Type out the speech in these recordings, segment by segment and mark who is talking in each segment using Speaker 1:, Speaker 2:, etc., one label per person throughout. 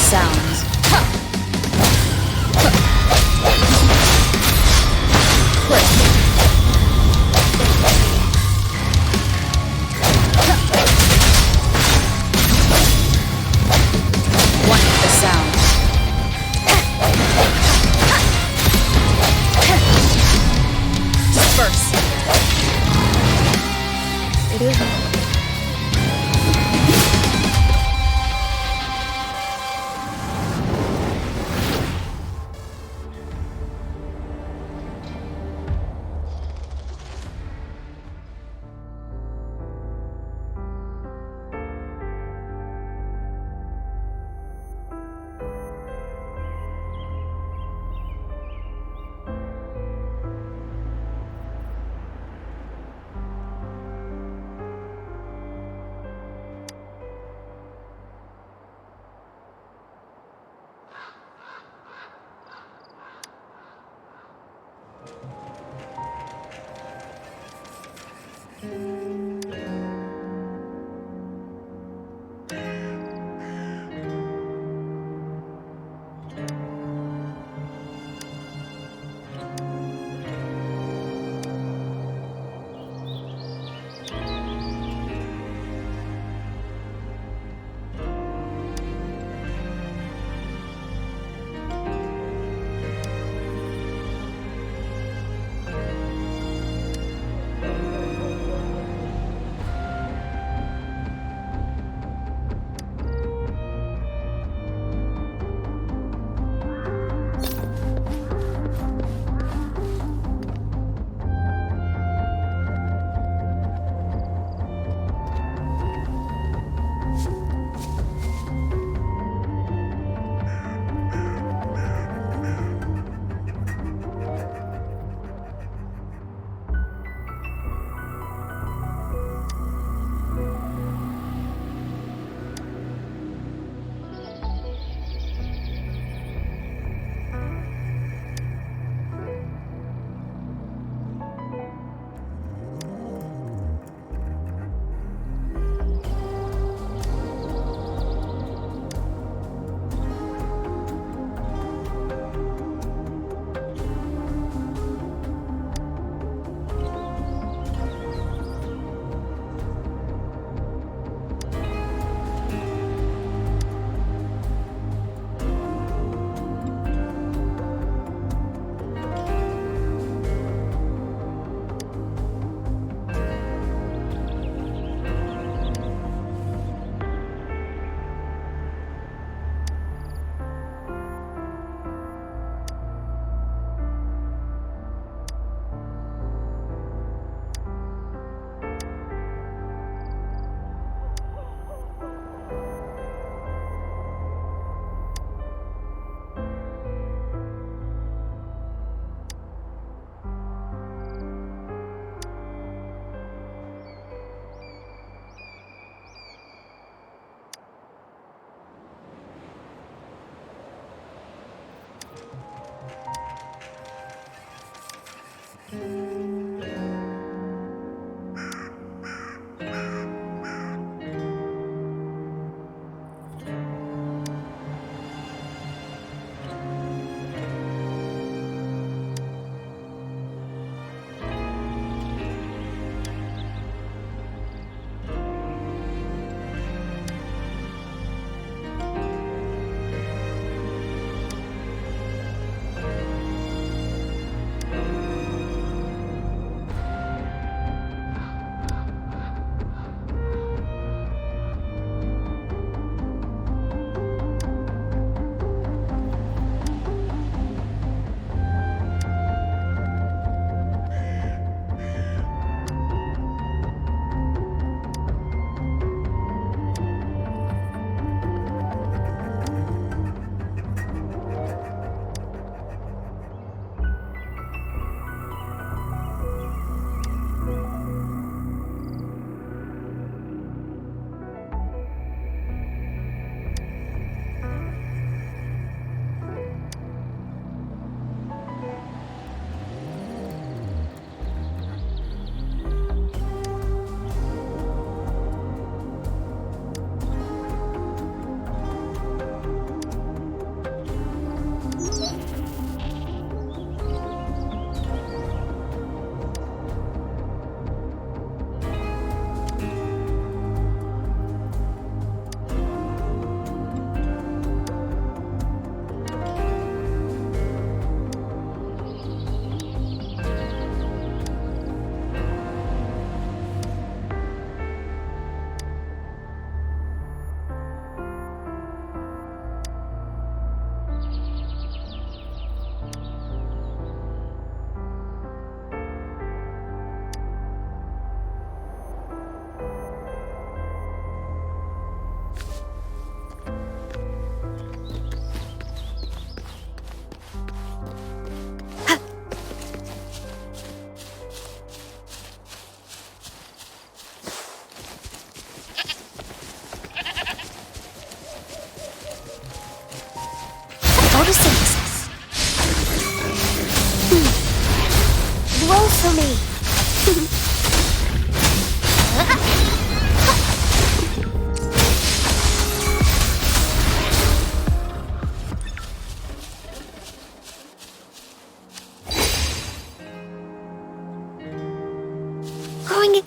Speaker 1: sounds. One with the sound. Disperse. It isn't.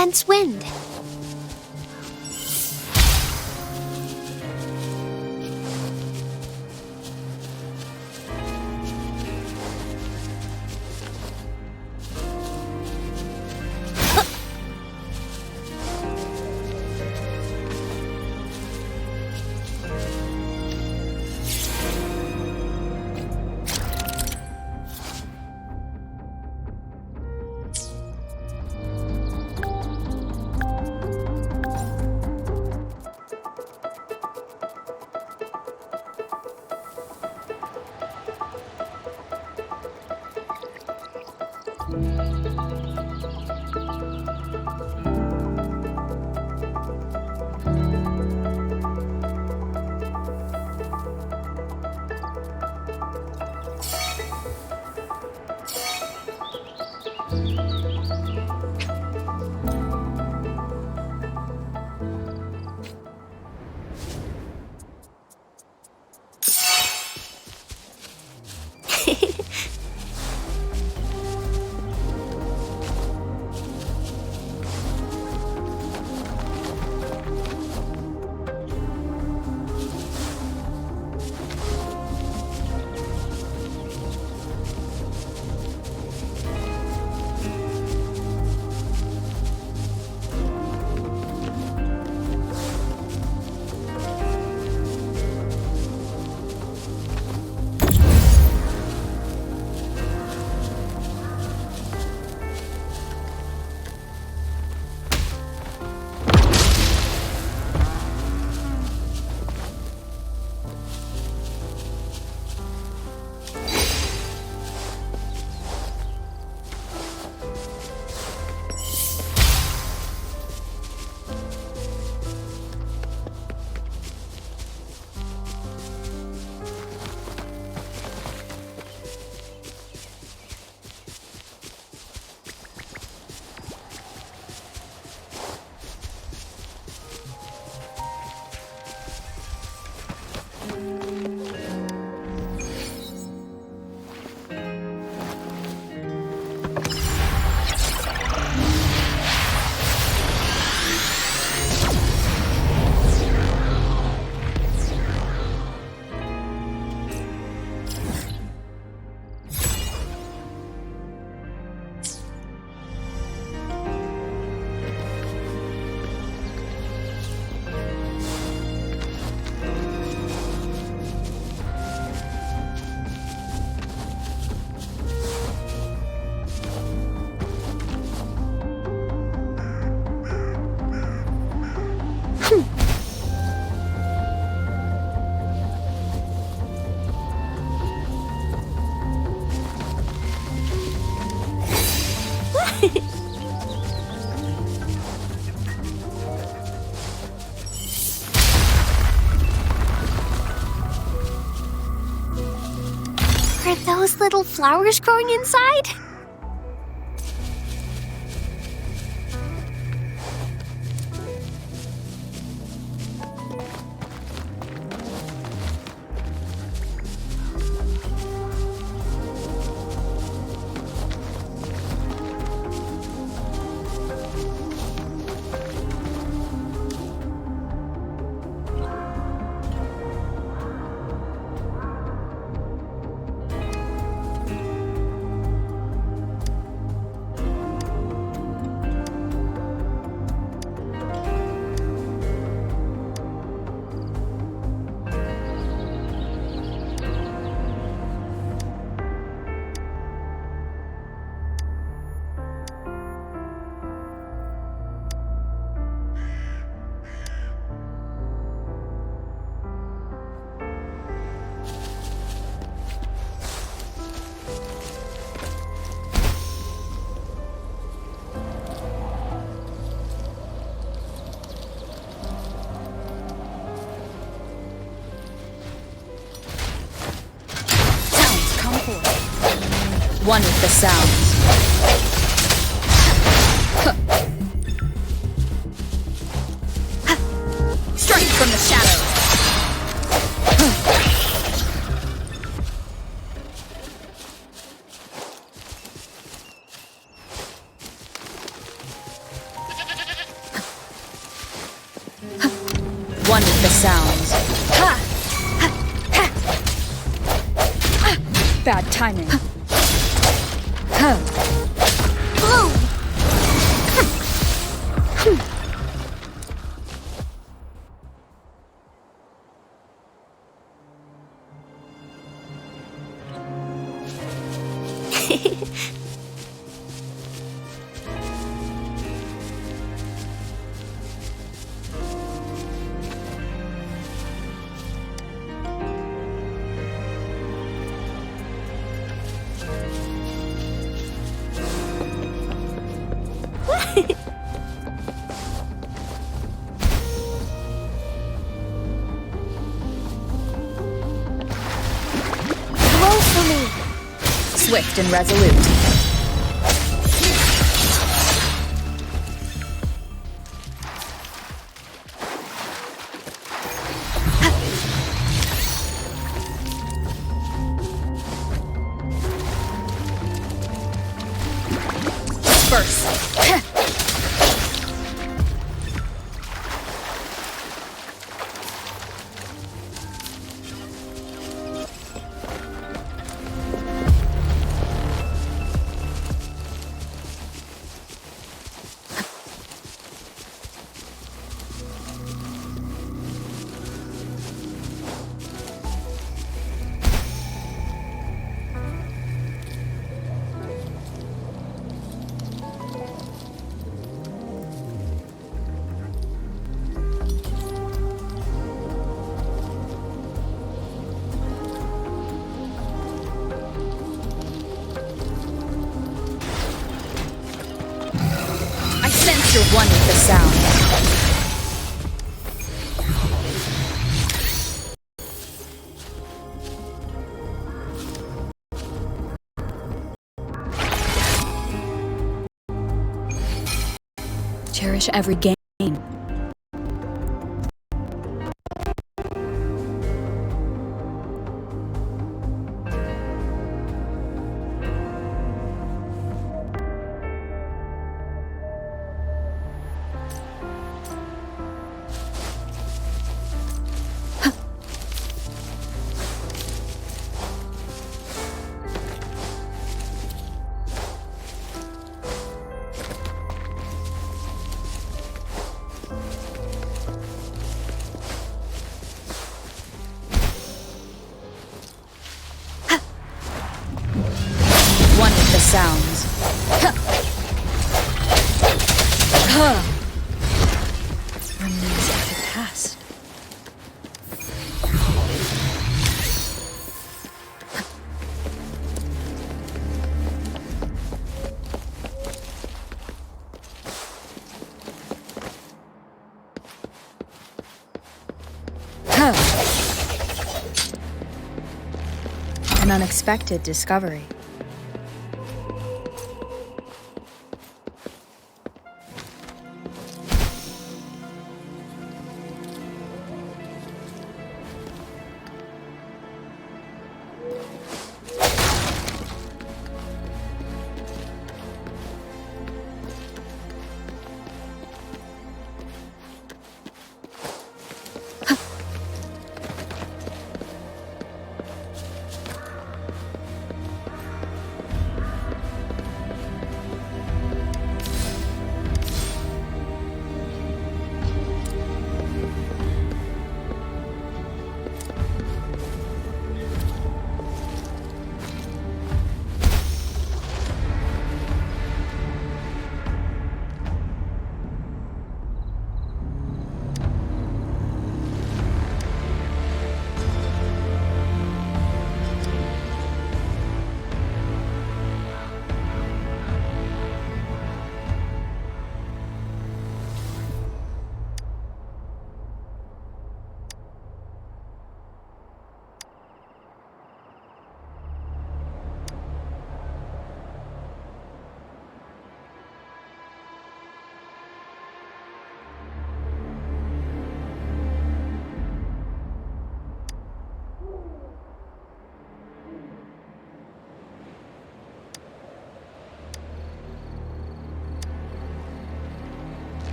Speaker 1: against wind. Are those little flowers growing inside?
Speaker 2: One with the sounds. Strike from the shadows. Bad timing.
Speaker 1: Bloom! Blow for me!
Speaker 2: Swift and resolute. Burst. You're one with the sound. Cherish every gain. One with the sounds. Remains of the past. An unexpected discovery.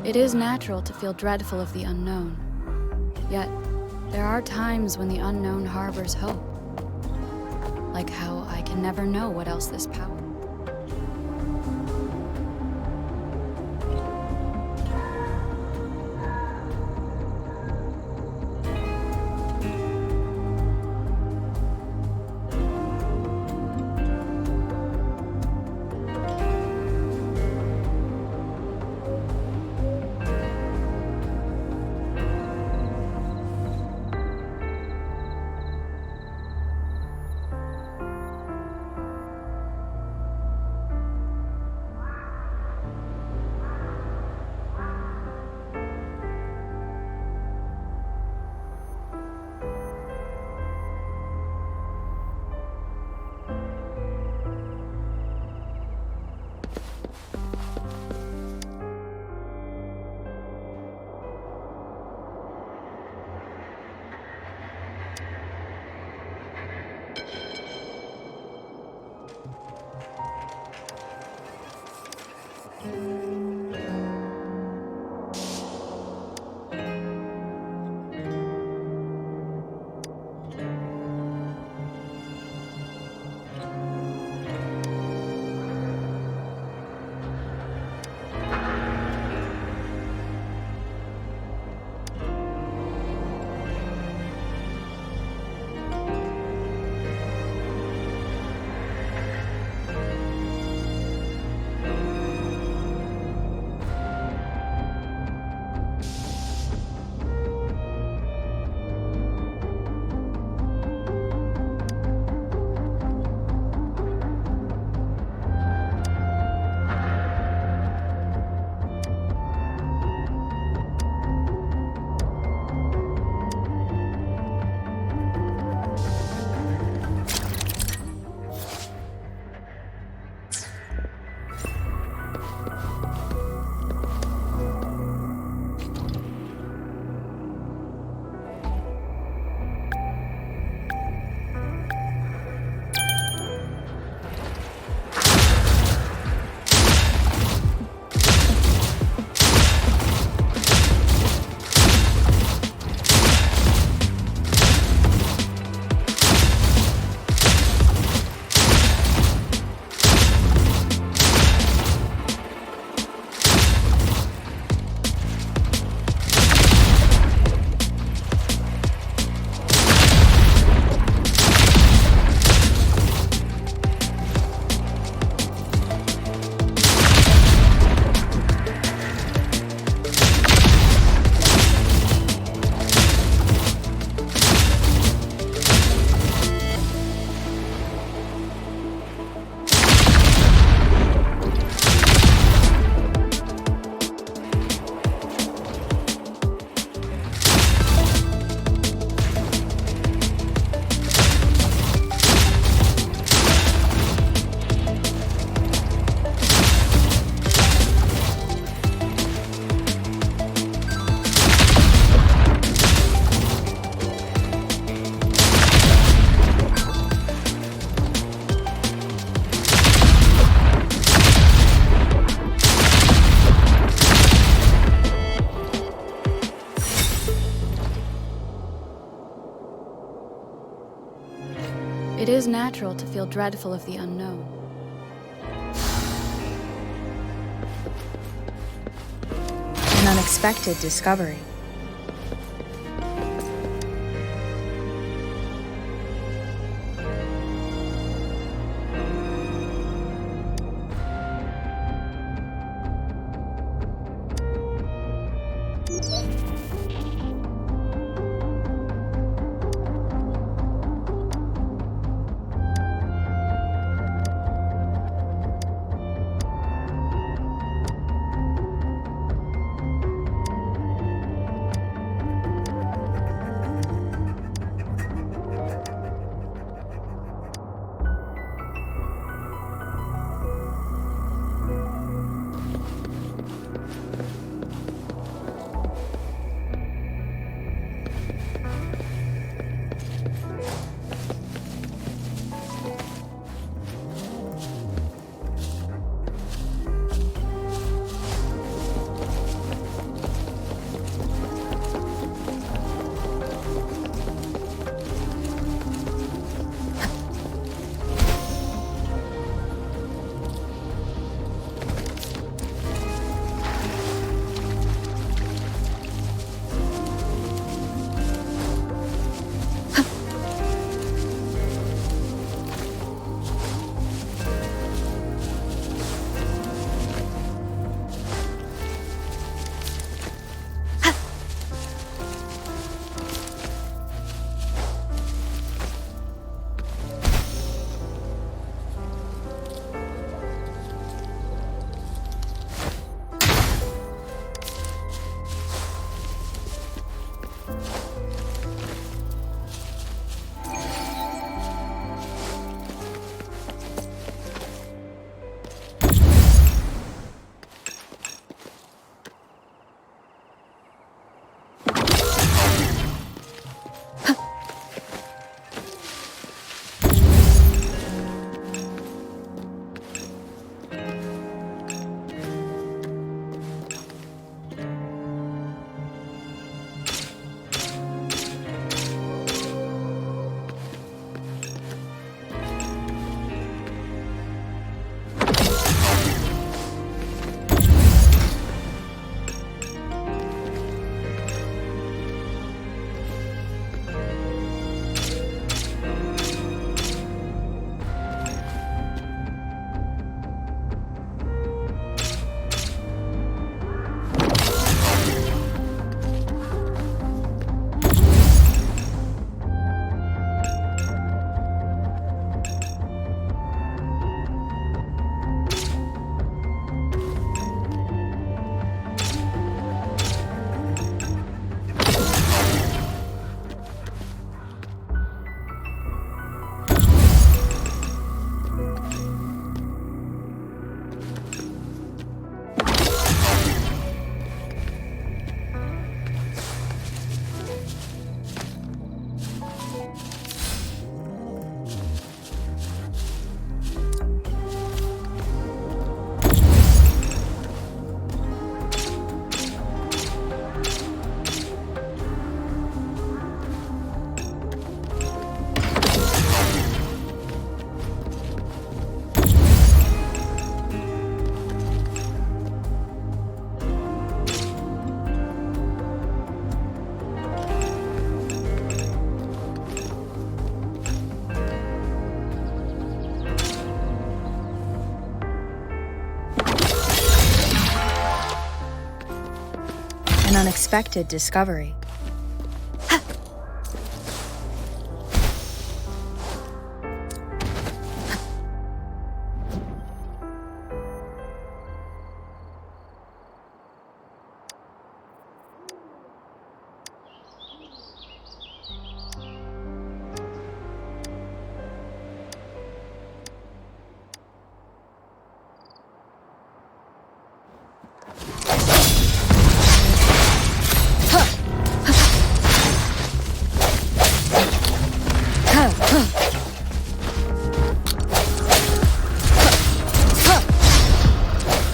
Speaker 2: It is natural to feel dreadful of the unknown. Yet, there are times when the unknown harbors hope. Like how I can never know what else this power. It is natural to feel dreadful of the unknown. An unexpected discovery. An unexpected discovery.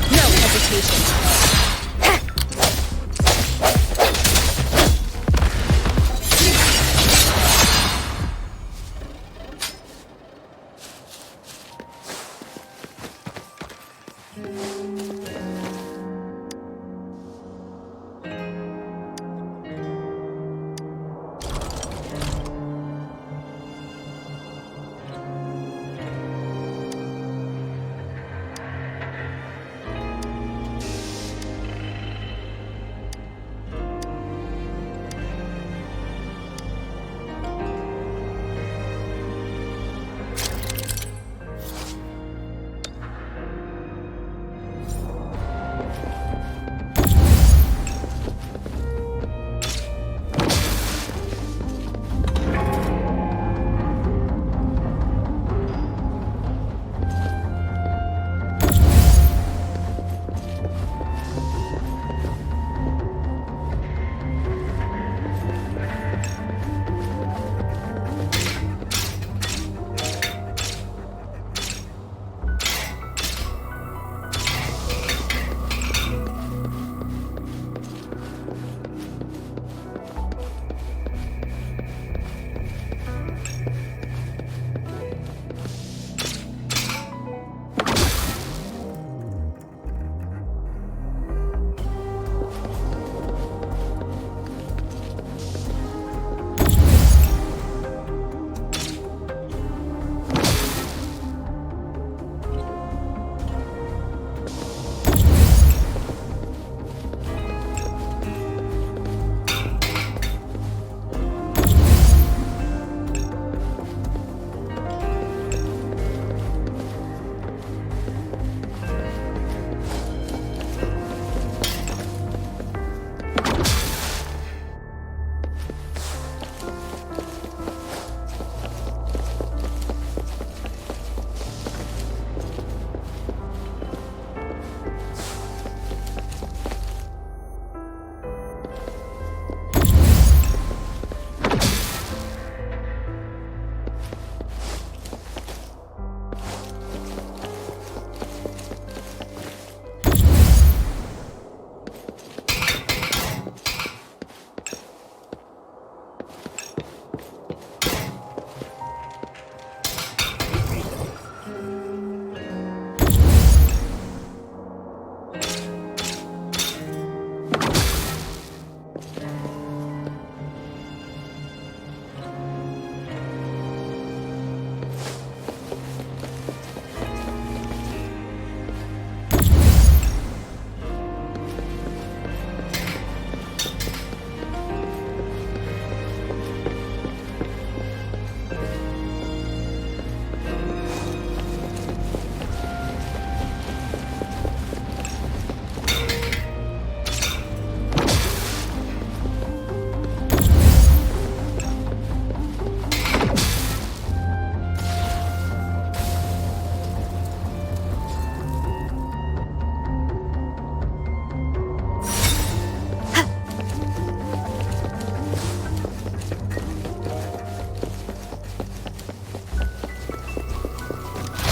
Speaker 2: No hesitation.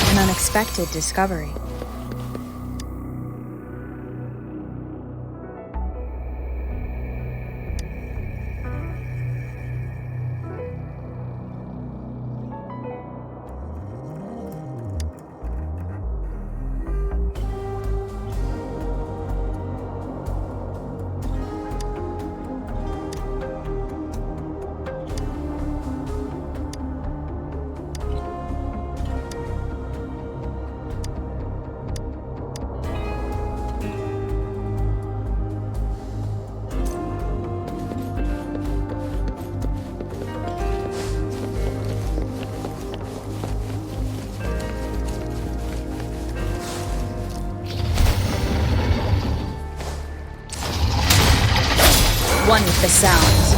Speaker 2: An unexpected discovery. one with the sounds.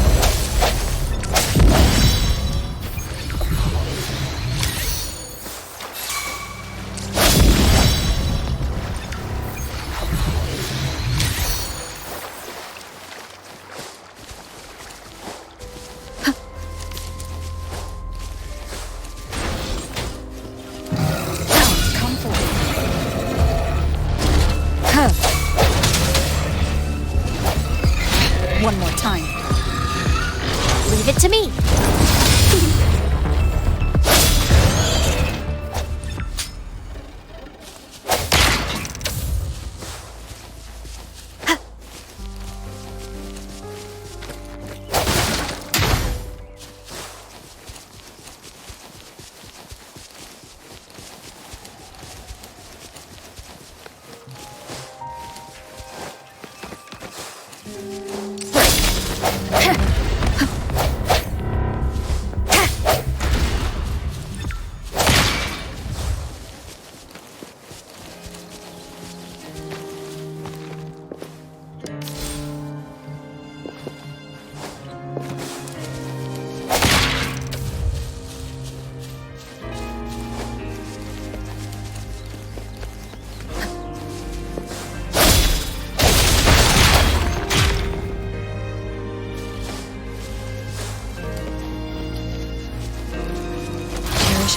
Speaker 2: One more time.
Speaker 1: Leave it to me.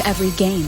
Speaker 2: Every game.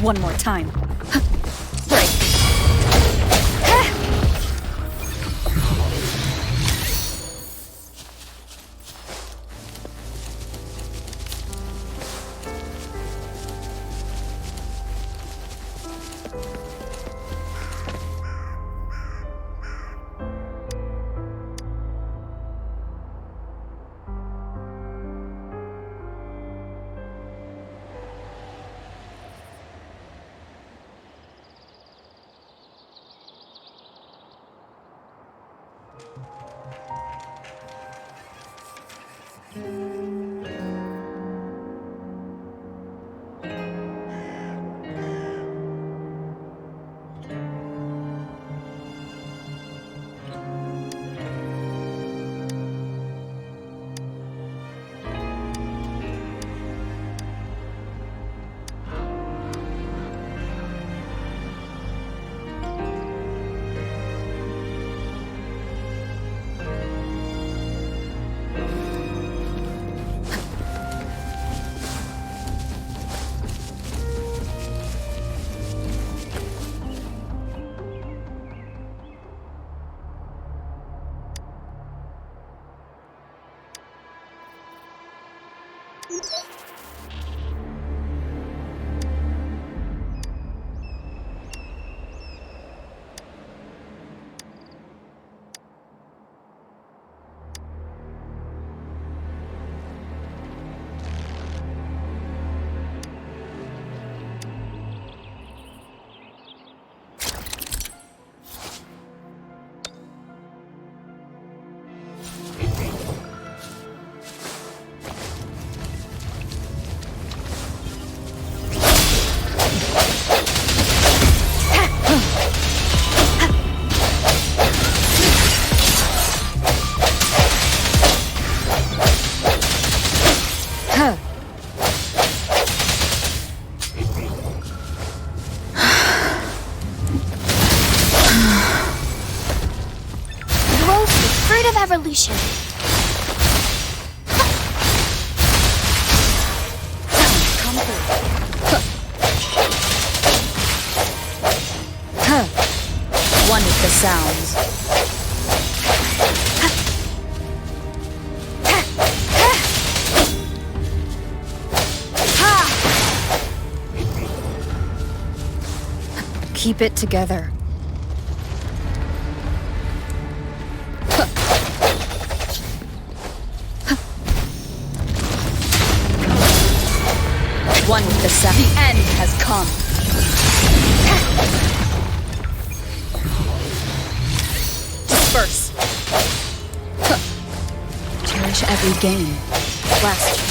Speaker 2: One more time. Break. sounds. Keep it together. One with the sound. The end has come. Disperse. Cherish every gain. Last chance.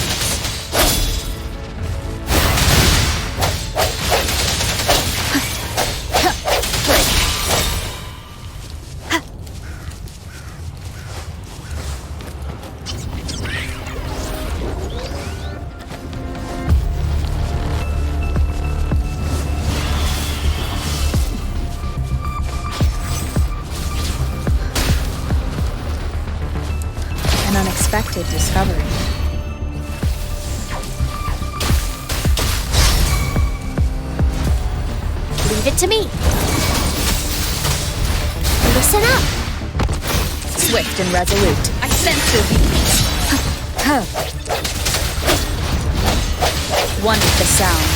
Speaker 2: An unexpected discovery.
Speaker 1: Leave it to me. Listen up.
Speaker 2: Swift and resolute. I sense your weakness. One with the sounds.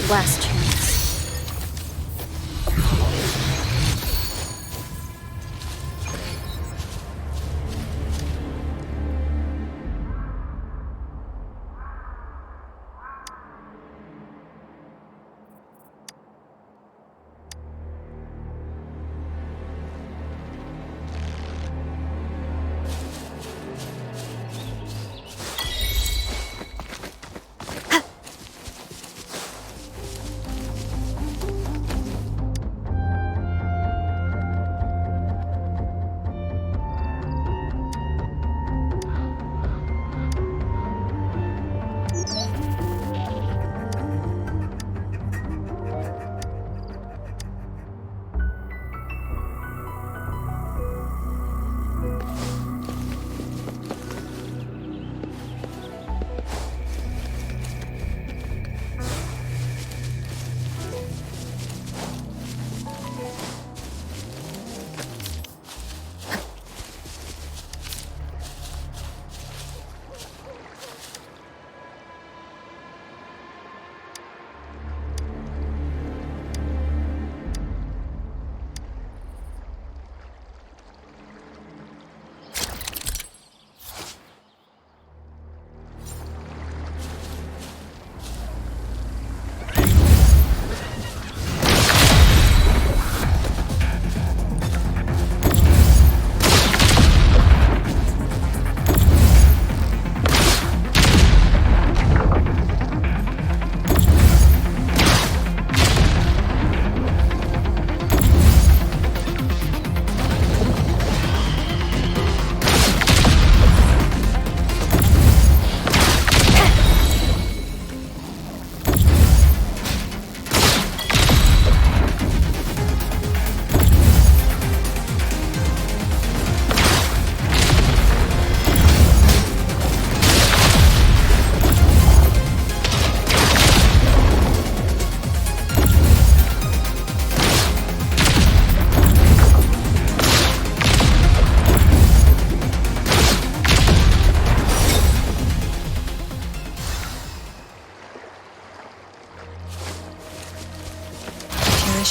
Speaker 2: Last chance.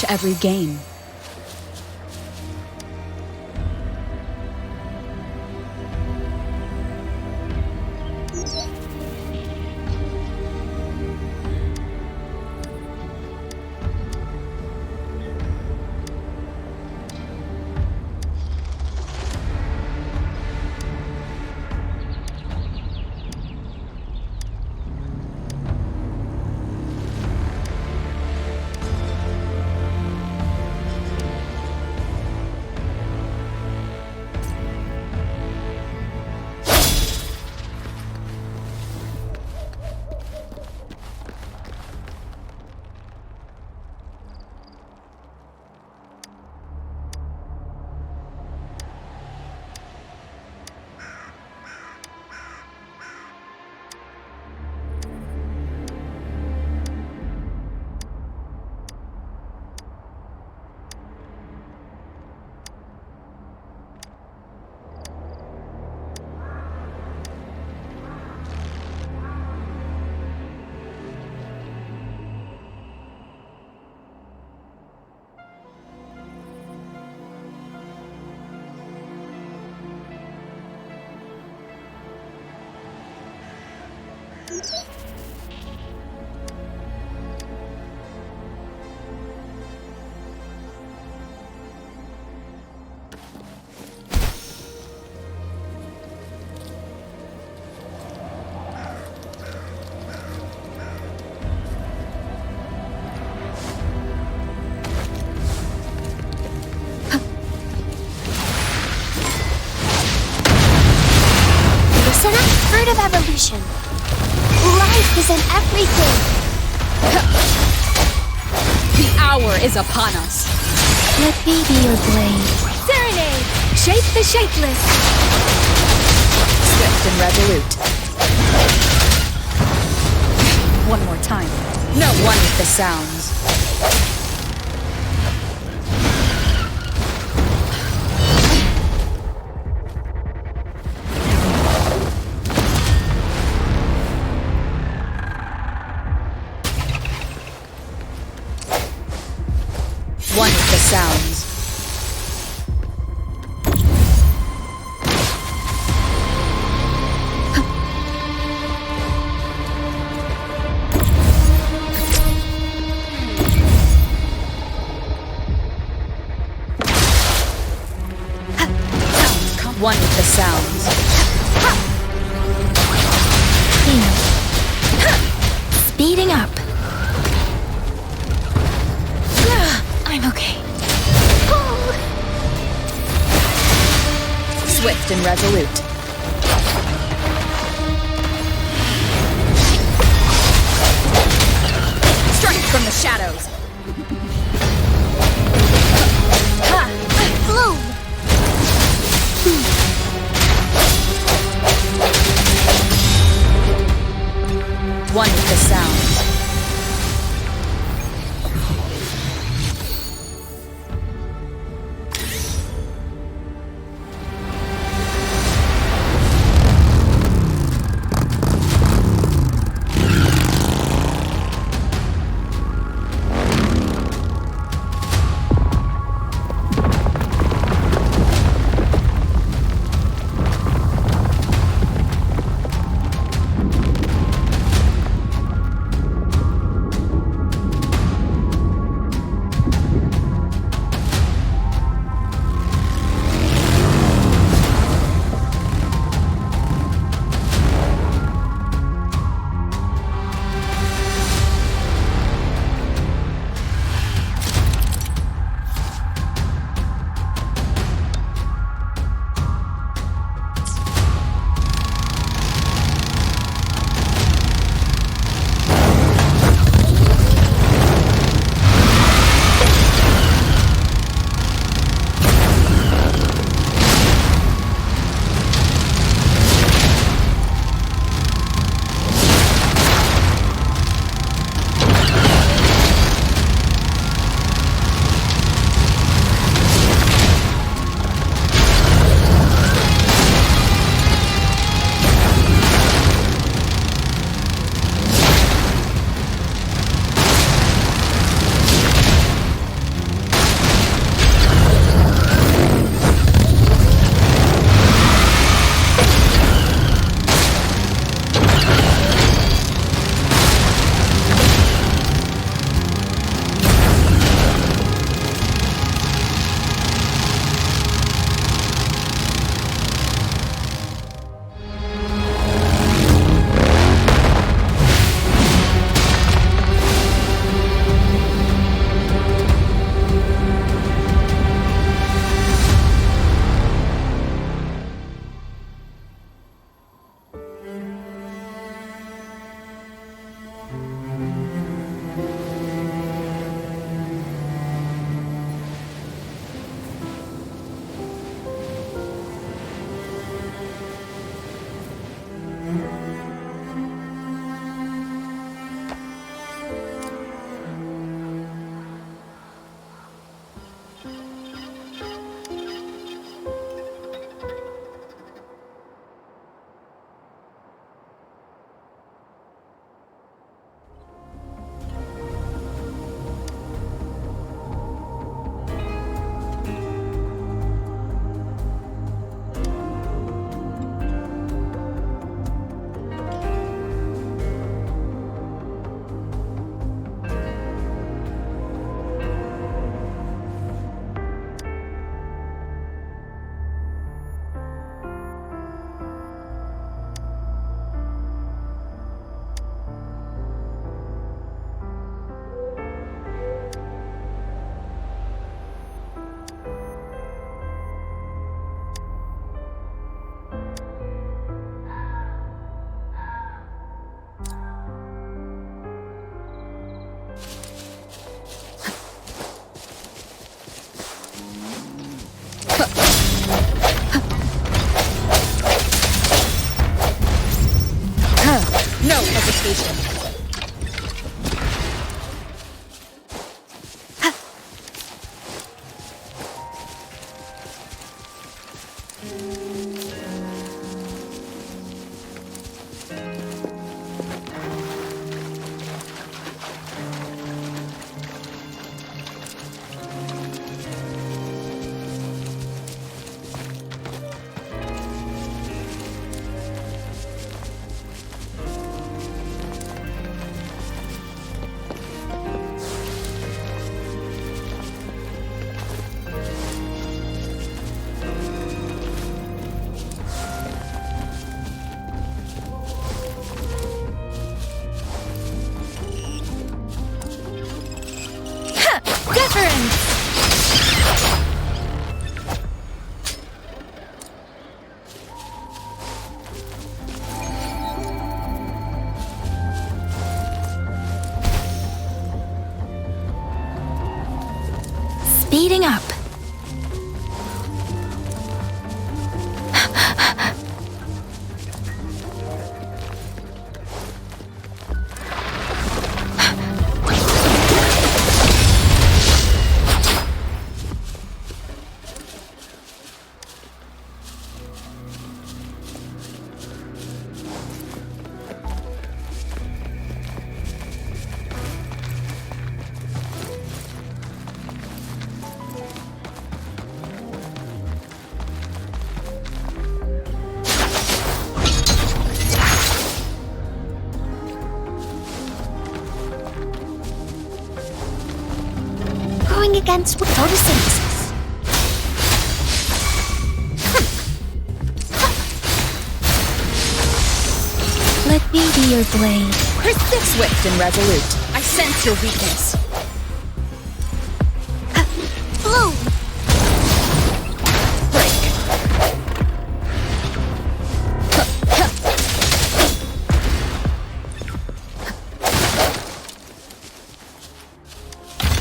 Speaker 2: Every gain.
Speaker 1: of evolution. Life is in everything.
Speaker 2: The hour is upon us.
Speaker 1: Let me be your blade. Serenade! Shape the shapeless.
Speaker 2: Swift and resolute. One more time. No one with the sounds. One with the sounds. One with the sounds.
Speaker 1: Speeding up. I'm okay.
Speaker 2: Swift and resolute. Strike from the shadows.
Speaker 1: Bloom.
Speaker 2: One with the sounds.
Speaker 1: Deliverance! Speeding up. Going against photosynthesis. Let me be your blade.
Speaker 3: Swift and resolute. I sense your weakness.
Speaker 1: Bloom!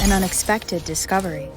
Speaker 2: An unexpected discovery.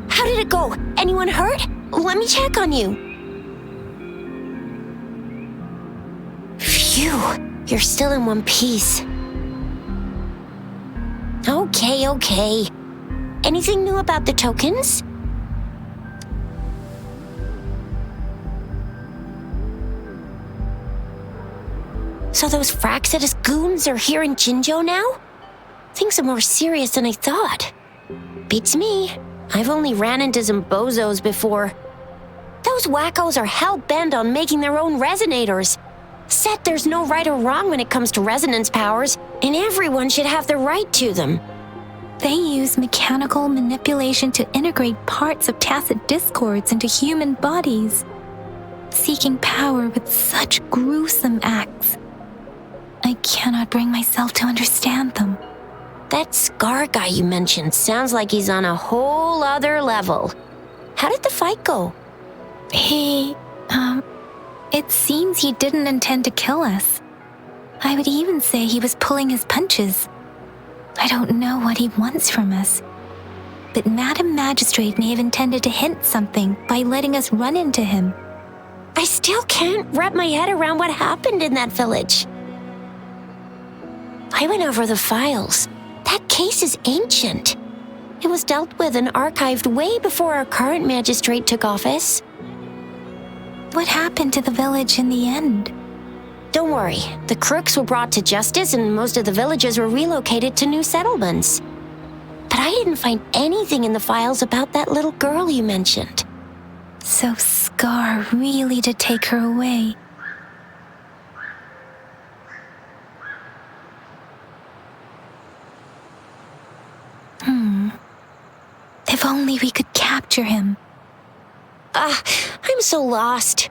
Speaker 4: How did it go? Anyone hurt? Let me check on you. Phew, you're still in one piece. Okay. Anything new about the tokens? So those Fraxidus goons are here in Jinzhou now? Things are more serious than I thought. Beats me. I've only ran into some bozos before. Those wackos are hell-bent on making their own resonators. Said there's no right or wrong when it comes to resonance powers, and everyone should have the right to them.
Speaker 1: They use mechanical manipulation to integrate parts of tacit discords into human bodies, seeking power with such gruesome acts. I cannot bring myself to understand them.
Speaker 4: That Scar guy you mentioned sounds like he's on a whole other level. How did the fight go?
Speaker 1: It seems he didn't intend to kill us. I would even say he was pulling his punches. I don't know what he wants from us. But Madam Magistrate may have intended to hint something by letting us run into him.
Speaker 4: I still can't wrap my head around what happened in that village. I went over the files. That case is ancient. It was dealt with and archived way before our current magistrate took office.
Speaker 1: What happened to the village in the end?
Speaker 4: Don't worry, the crooks were brought to justice and most of the villagers were relocated to new settlements. But I didn't find anything in the files about that little girl you mentioned.
Speaker 1: So Scar really did take her away. If only we could capture him.
Speaker 4: I'm so lost.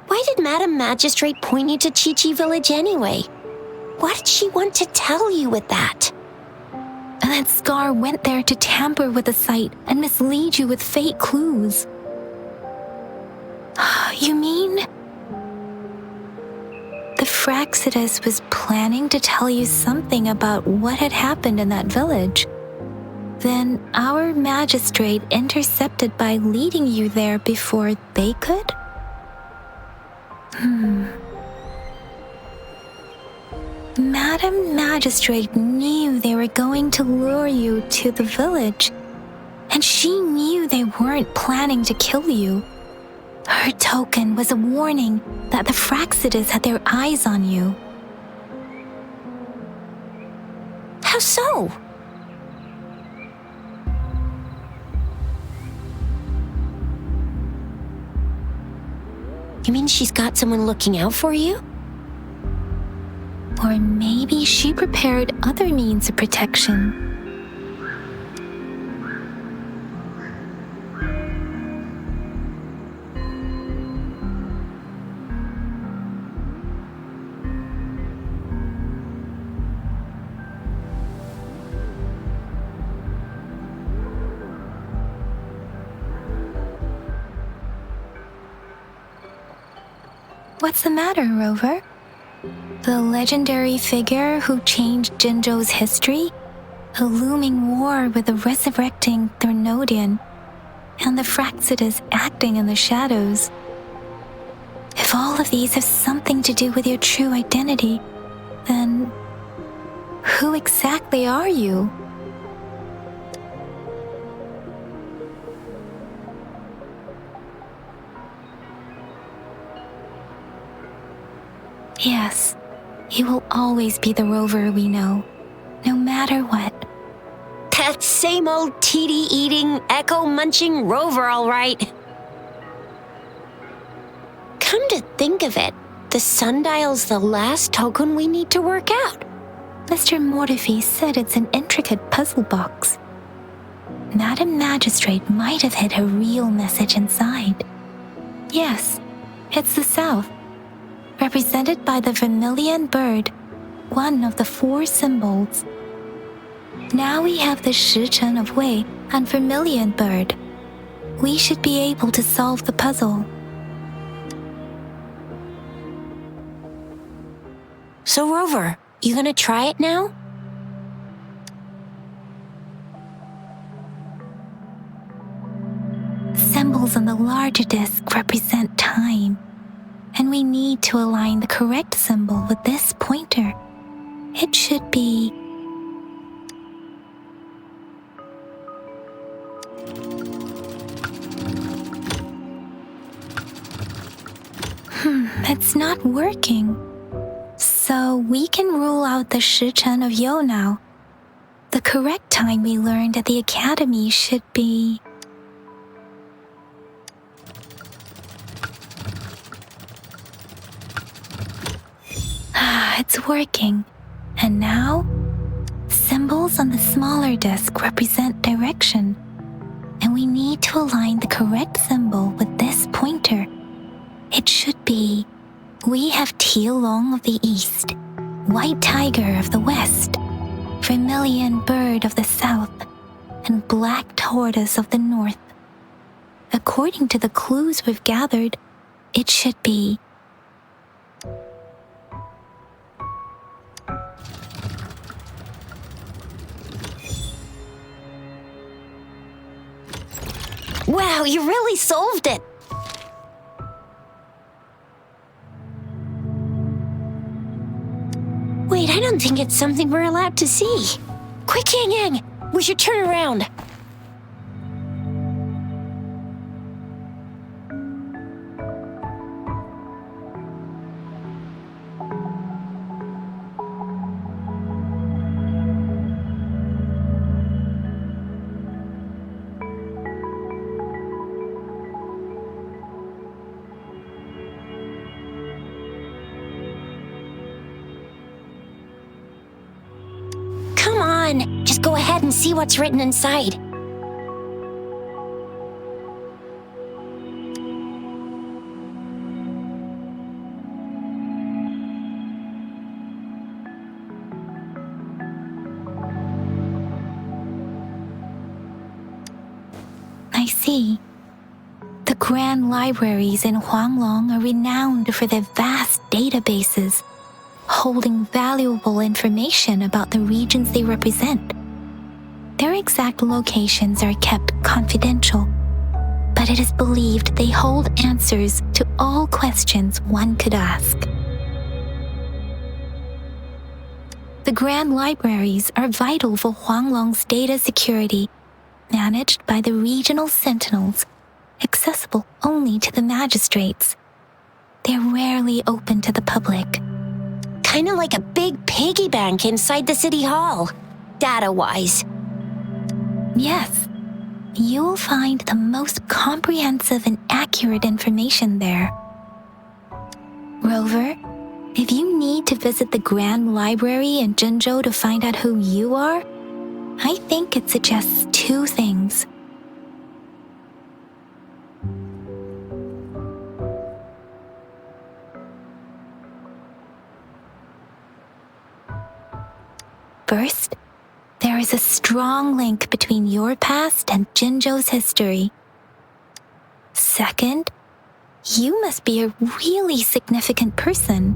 Speaker 4: Why did Madam Magistrate point you to Chi-Chi Village anyway? What did she want to tell you with that?
Speaker 1: And that Scar went there to tamper with the site and mislead you with fake clues. You mean? The Fraxidus was planning to tell you something about what had happened in that village. Then our magistrate intercepted by leading you there before they could? Madam Magistrate knew they were going to lure you to the village, and she knew they weren't planning to kill you. Her token was a warning that the Fraxidus had their eyes on you.
Speaker 4: How so? You mean she's got someone looking out for you?
Speaker 1: Or maybe she prepared other means of protection. What's the matter, Rover? The legendary figure who changed Jinzhou's history? A looming war with the resurrecting Thernodian, and the Fraxidus acting in the shadows. If all of these have something to do with your true identity, then who exactly are you? Yes, you will always be the Rover we know, no matter what.
Speaker 4: That same old TD-eating, echo-munching Rover, all right. Come to think of it, the sundial's the last token we need to work out.
Speaker 1: Mr. Mortefi said it's an intricate puzzle box. Madam Magistrate might have hid a real message inside. Yes, it's the South, represented by the vermilion bird, one of the 4 symbols. Now we have the Shichen of Wei and vermilion bird. We should be able to solve the puzzle.
Speaker 4: So, Rover, you gonna try it now?
Speaker 1: Symbols on the larger disc represent time, and we need to align the correct symbol with this pointer. It should be... it's not working. So we can rule out the Shichen of Yo now. The correct time we learned at the academy should be... it's working. And now, symbols on the smaller disc represent direction, and we need to align the correct symbol with this pointer. It should be... we have Tielong of the east, white tiger of the west, vermilion bird of the south, and black tortoise of the north. According to the clues we've gathered, it should be...
Speaker 4: Wow, you really solved it! Wait, I don't think it's something we're allowed to see. Quick, Yang Yang! We should turn around. Come on, just go ahead and see what's written inside.
Speaker 1: I see. The grand libraries in Huanglong are renowned for their vast databases, holding valuable information about the regions they represent. Their exact locations are kept confidential, but it is believed they hold answers to all questions one could ask. The grand libraries are vital for Huanglong's data security, managed by the regional sentinels, accessible only to the magistrates. They're rarely open to the public.
Speaker 4: Kinda like a big piggy bank inside the city hall, data-wise.
Speaker 1: Yes, you'll find the most comprehensive and accurate information there. Rover, if you need to visit the Grand Library in Jinzhou to find out who you are, I think it suggests 2 things. First, there is a strong link between your past and Jinzhou's history. Second, you must be a really significant person.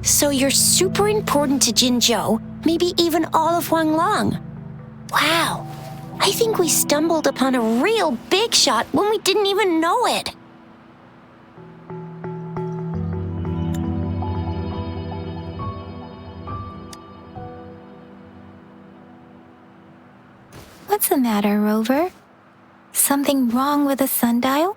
Speaker 4: So you're super important to Jinzhou, maybe even all of Huanglong. Wow, I think we stumbled upon a real big shot when we didn't even know it.
Speaker 1: What's the matter, Rover? Something wrong with the sundial?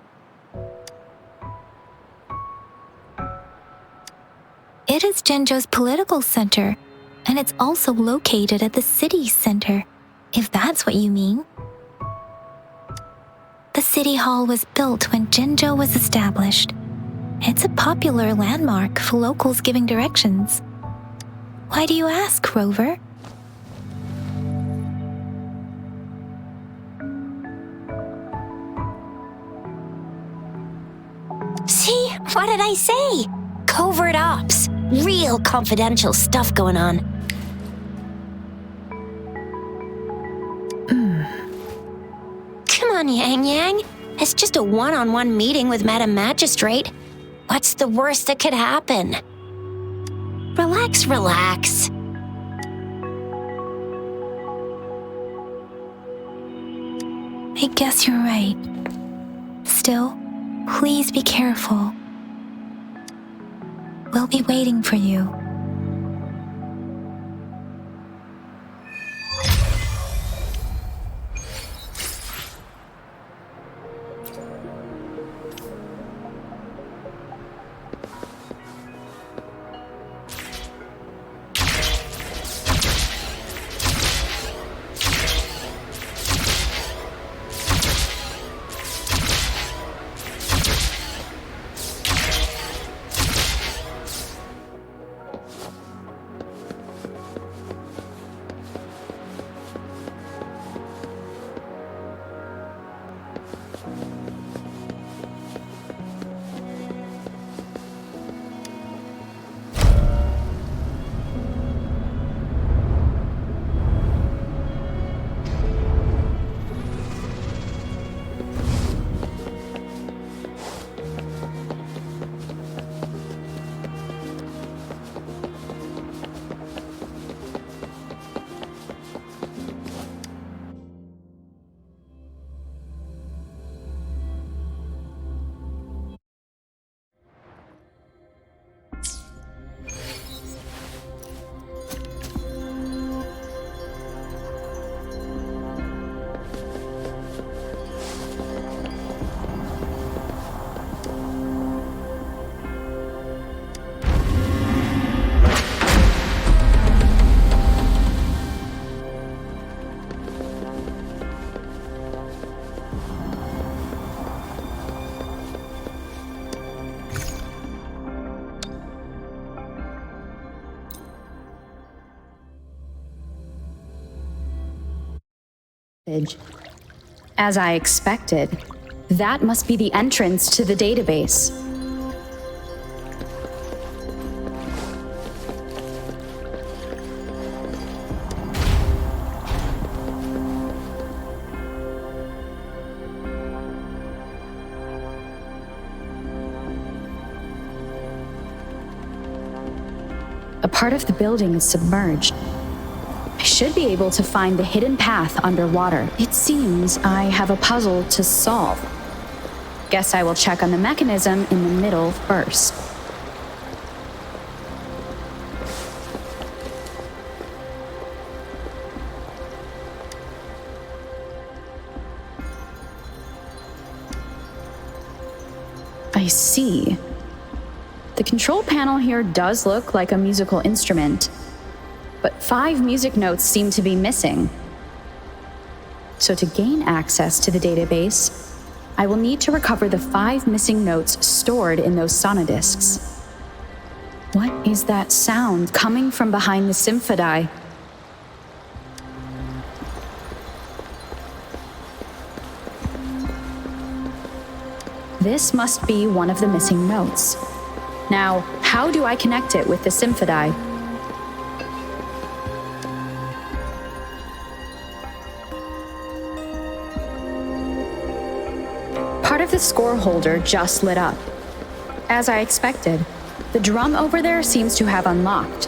Speaker 1: It is Jinzhou's political center, and it's also located at the city center, if that's what you mean. The city hall was built when Jinzhou was established. It's a popular landmark for locals giving directions. Why do you ask, Rover?
Speaker 4: See? What did I say? Covert ops. Real confidential stuff going on. Come on, Yang Yang. It's just a one-on-one meeting with Madam Magistrate. What's the worst that could happen? Relax, relax.
Speaker 1: I guess you're right. Still, please be careful. We'll be waiting for you.
Speaker 2: As I expected, that must be the entrance to the database. A part of the building is submerged. I should be able to find the hidden path underwater. It seems I have a puzzle to solve. Guess I will check on the mechanism in the middle first. I see. The control panel here does look like a musical instrument, but 5 music notes seem to be missing. So to gain access to the database, I will need to recover the 5 missing notes stored in those sonodiscs. What is that sound coming from behind the symphony? This must be one of the missing notes. Now, how do I connect it with the symphony? Part of the score holder just lit up. As I expected, the drum over there seems to have unlocked.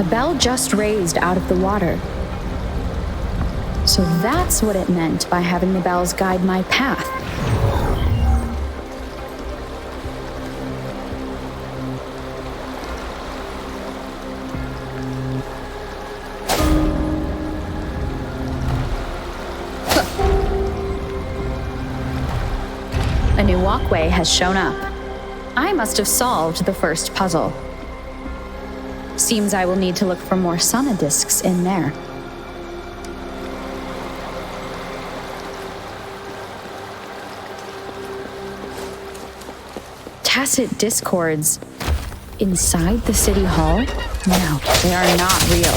Speaker 2: A bell just raised out of the water. So that's what it meant by having the bells guide my path. A new walkway has shown up. I must have solved the first puzzle. Seems I will need to look for more sonodiscs in there. Tacit discords. Inside the city hall? No, they are not real.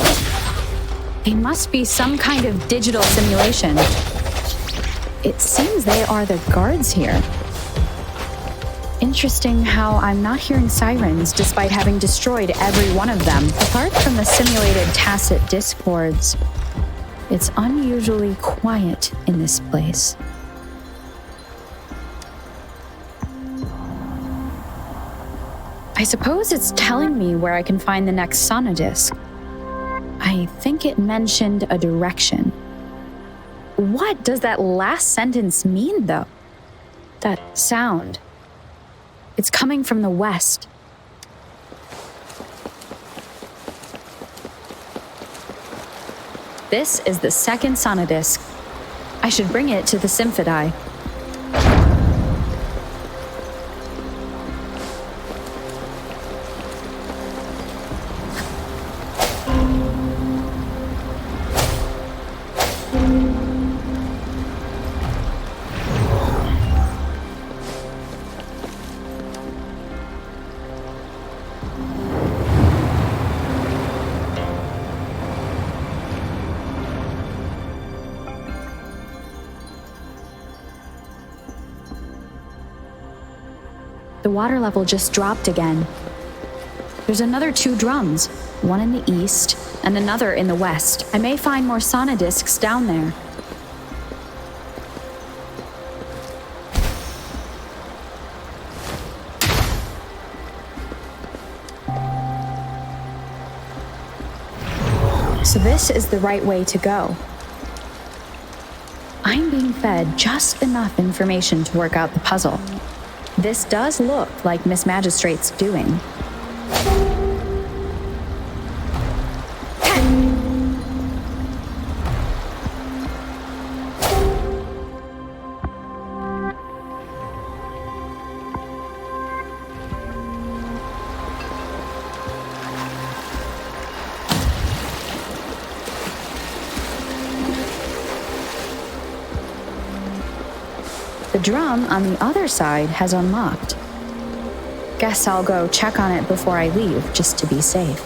Speaker 2: They must be some kind of digital simulation. It seems they are the guards here. Interesting how I'm not hearing sirens despite having destroyed every one of them. Apart from the simulated tacit discords, it's unusually quiet in this place. I suppose it's telling me where I can find the next sonodisc. I think it mentioned a direction. What does that last sentence mean, though? That sound. It's coming from the west. This is the second sonodisc. I should bring it to the Symphodi. The water level just dropped again. There's another 2 drums, one in the east and another in the west. I may find more sonodiscs down there. So this is the right way to go. I'm being fed just enough information to work out the puzzle. This does look like Miss Magistrate's doing. The drum on the other side has unlocked. Guess I'll go check on it before I leave, just to be safe.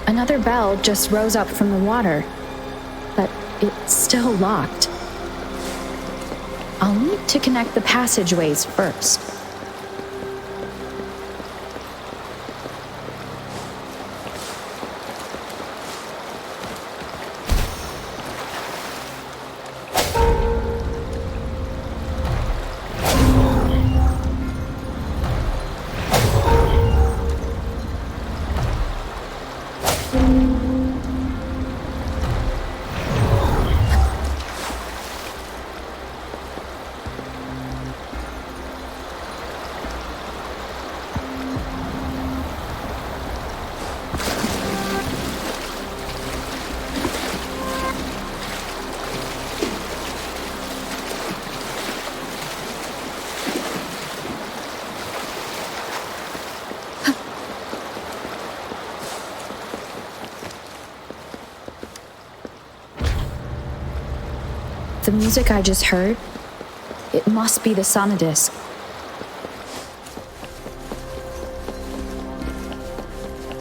Speaker 2: Another bell just rose up from the water, but it's still locked. I'll need to connect the passageways first. The music I just heard, it must be the sonodisc.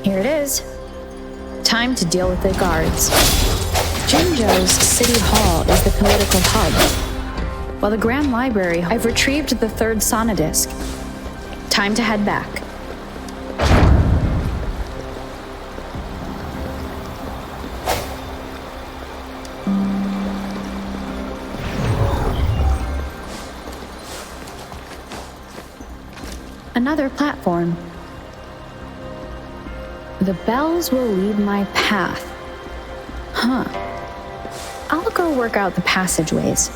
Speaker 2: Here it is. Time to deal with the guards. Jinzhou's City Hall is the political hub. While the Grand Library, I've retrieved the 3rd sonodisc. Time to head back. Another platform. The bells will lead my path. Huh. I'll go work out the passageways.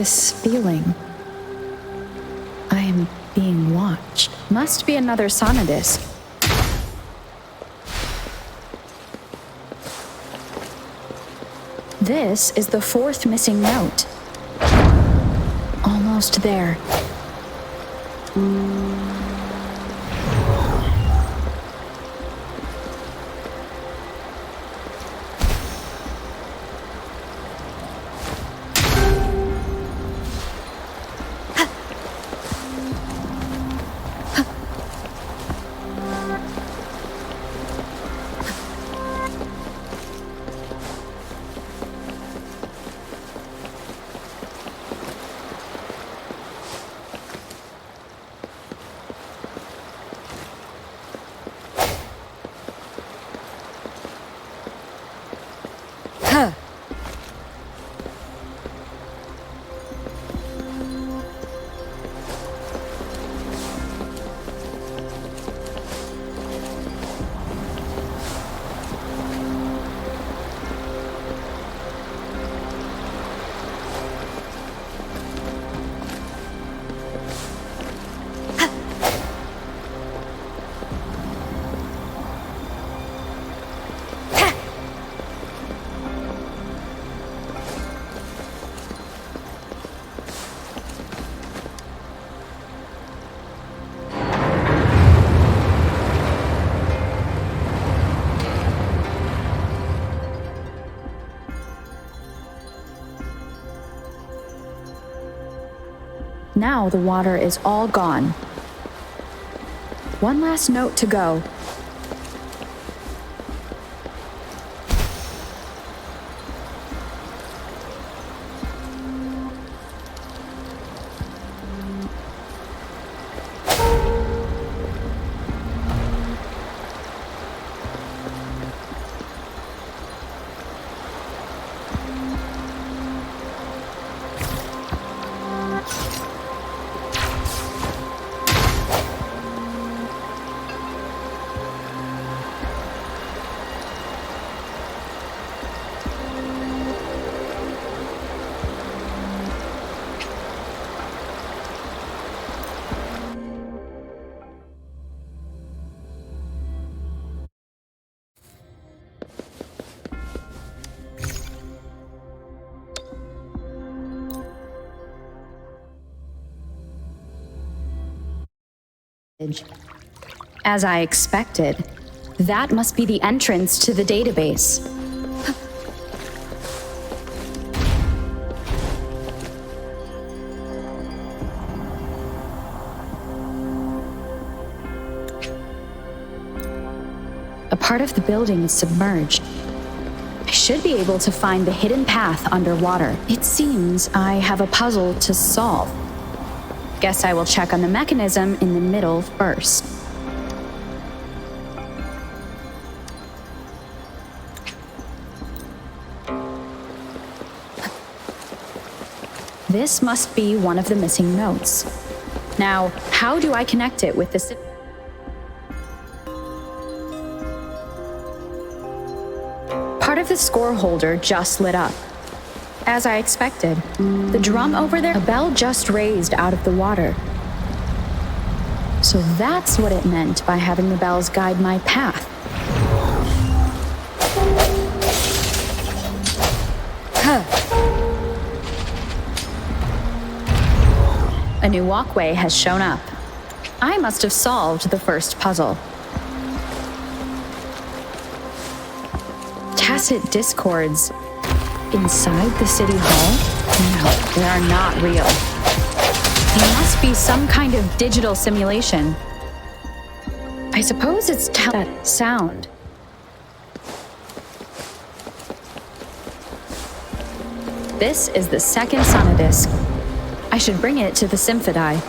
Speaker 2: this feeling? I am being watched. Must be another sonodisc. This is the fourth missing note. Almost there. Now the water is all gone. One last note to go. As I expected, that must be the entrance to the database. A part of the building is submerged. I should be able to find the hidden path underwater. It seems I have a puzzle to solve. Guess I will check on the mechanism in the middle first. This must be one of the missing notes. Now, how do I connect it with this? Part of the score holder just lit up. As I expected, the drum over there, a bell just raised out of the water. So that's what it meant by having the bells guide my path. A new walkway has shown up. I must have solved the first puzzle. Tacit discords inside the city hall? No, they are not real. They must be some kind of digital simulation. I suppose it's that sound. This is the second sonodisc. I should bring it to the Symphodi.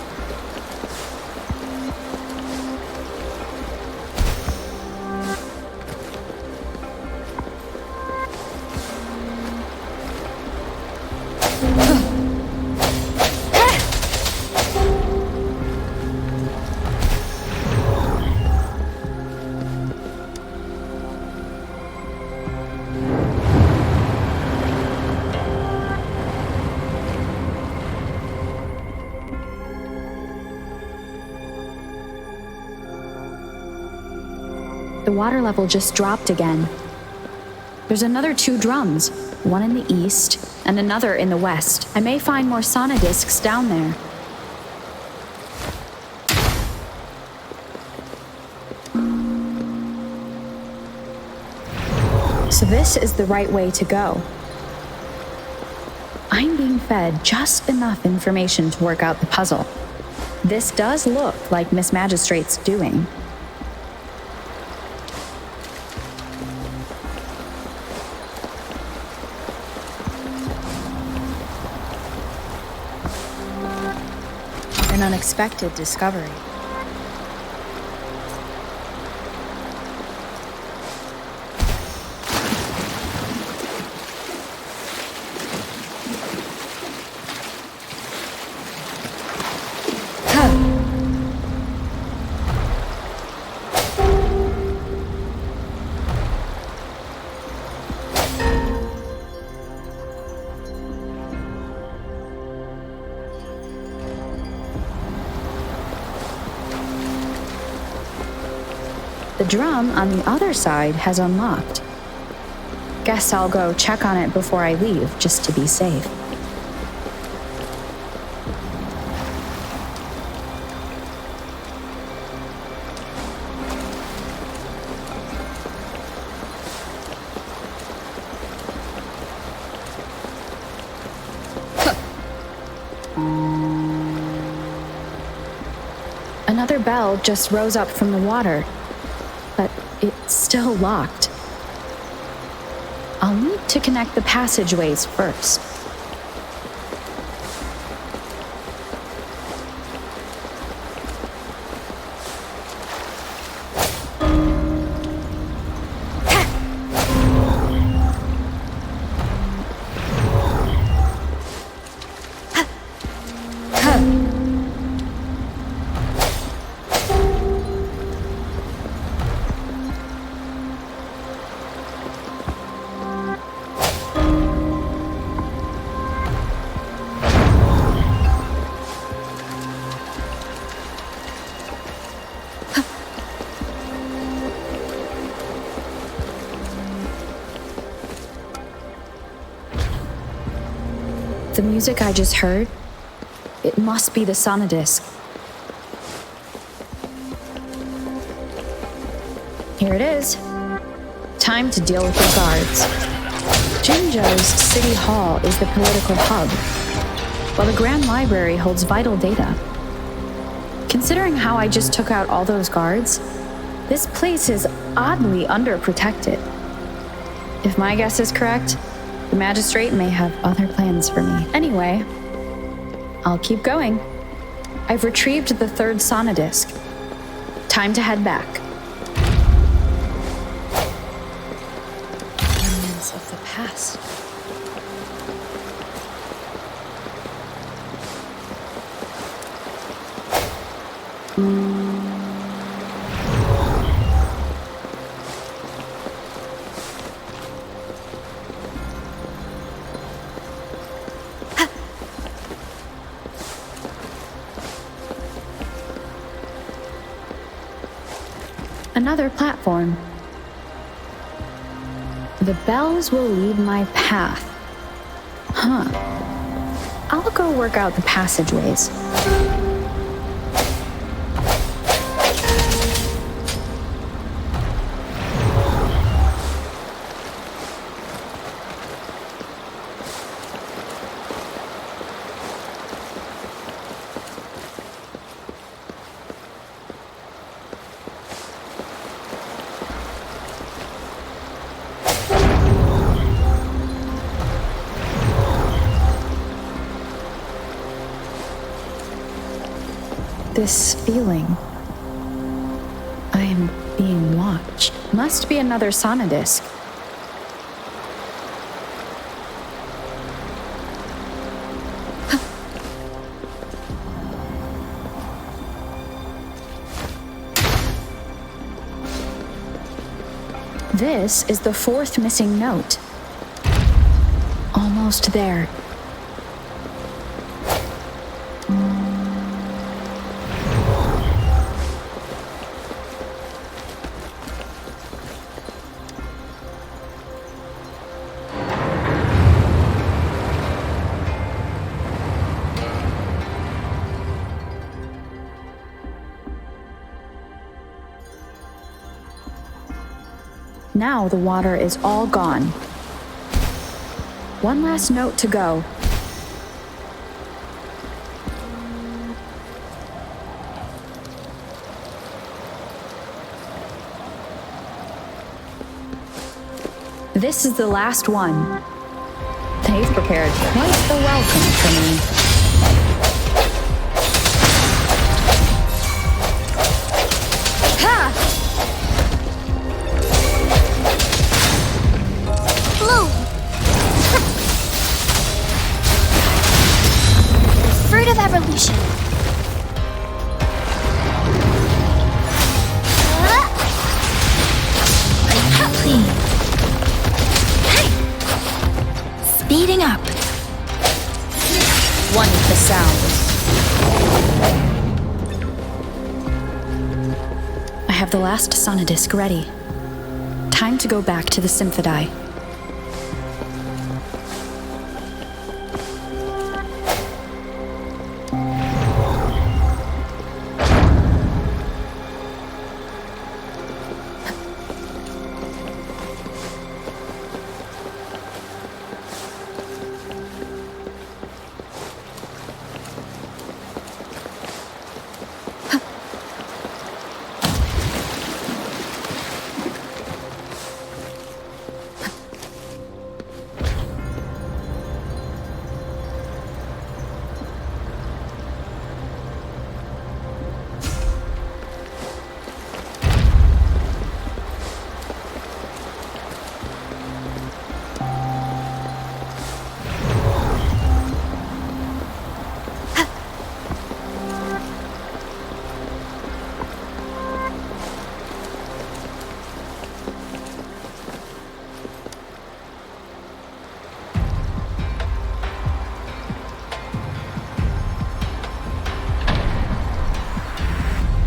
Speaker 2: The water level just dropped again. There's another 2 drums, one in the east and another in the west. I may find more sonodiscs down there. So this is the right way to go. I'm being fed just enough information to work out the puzzle. This does look like Miss Magistrate's doing.
Speaker 3: An unexpected discovery.
Speaker 2: The drum on the other side has unlocked. Guess I'll go check on it before I leave, just to be safe. Another bell just rose up from the water, but it's still locked. I'll need to connect the passageways first. The music I just heard, it must be the sonodisc. Here it is. Time to deal with the guards. Jinzhou's City Hall is the political hub, while the Grand Library holds vital data. Considering how I just took out all those guards, this place is oddly underprotected. If my guess is correct, the magistrate may have other plans for me. Anyway, I'll keep going. I've retrieved the 3rd sonodisc. Time to head back.
Speaker 3: Remnants of the past.
Speaker 2: Another platform. The bells will lead my path. Huh. I'll go work out the passageways. This feeling. I am being watched. Must be another sonodisc. This is the 4th missing note. Almost there. Now the water is all gone. One last note to go. This is the last one. They've prepared quite the welcome for me.
Speaker 1: Ha! Bloom! Fruit of evolution. Please. Speeding up.
Speaker 3: One with the sounds.
Speaker 2: I have the last sonodisc ready. Time to go back to the Symphodi.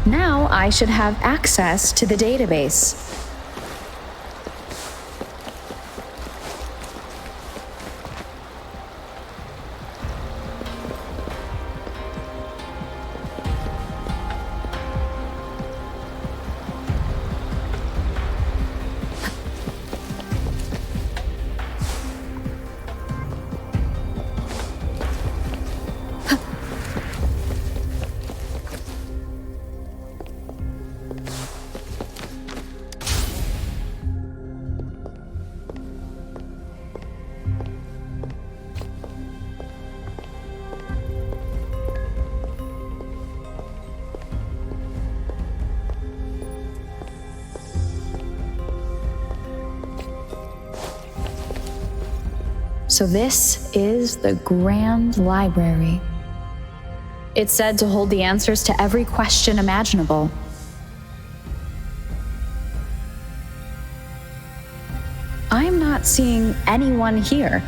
Speaker 2: Now I should have access to the database. So this is the Grand Library. It's said to hold the answers to every question imaginable. I'm not seeing anyone here.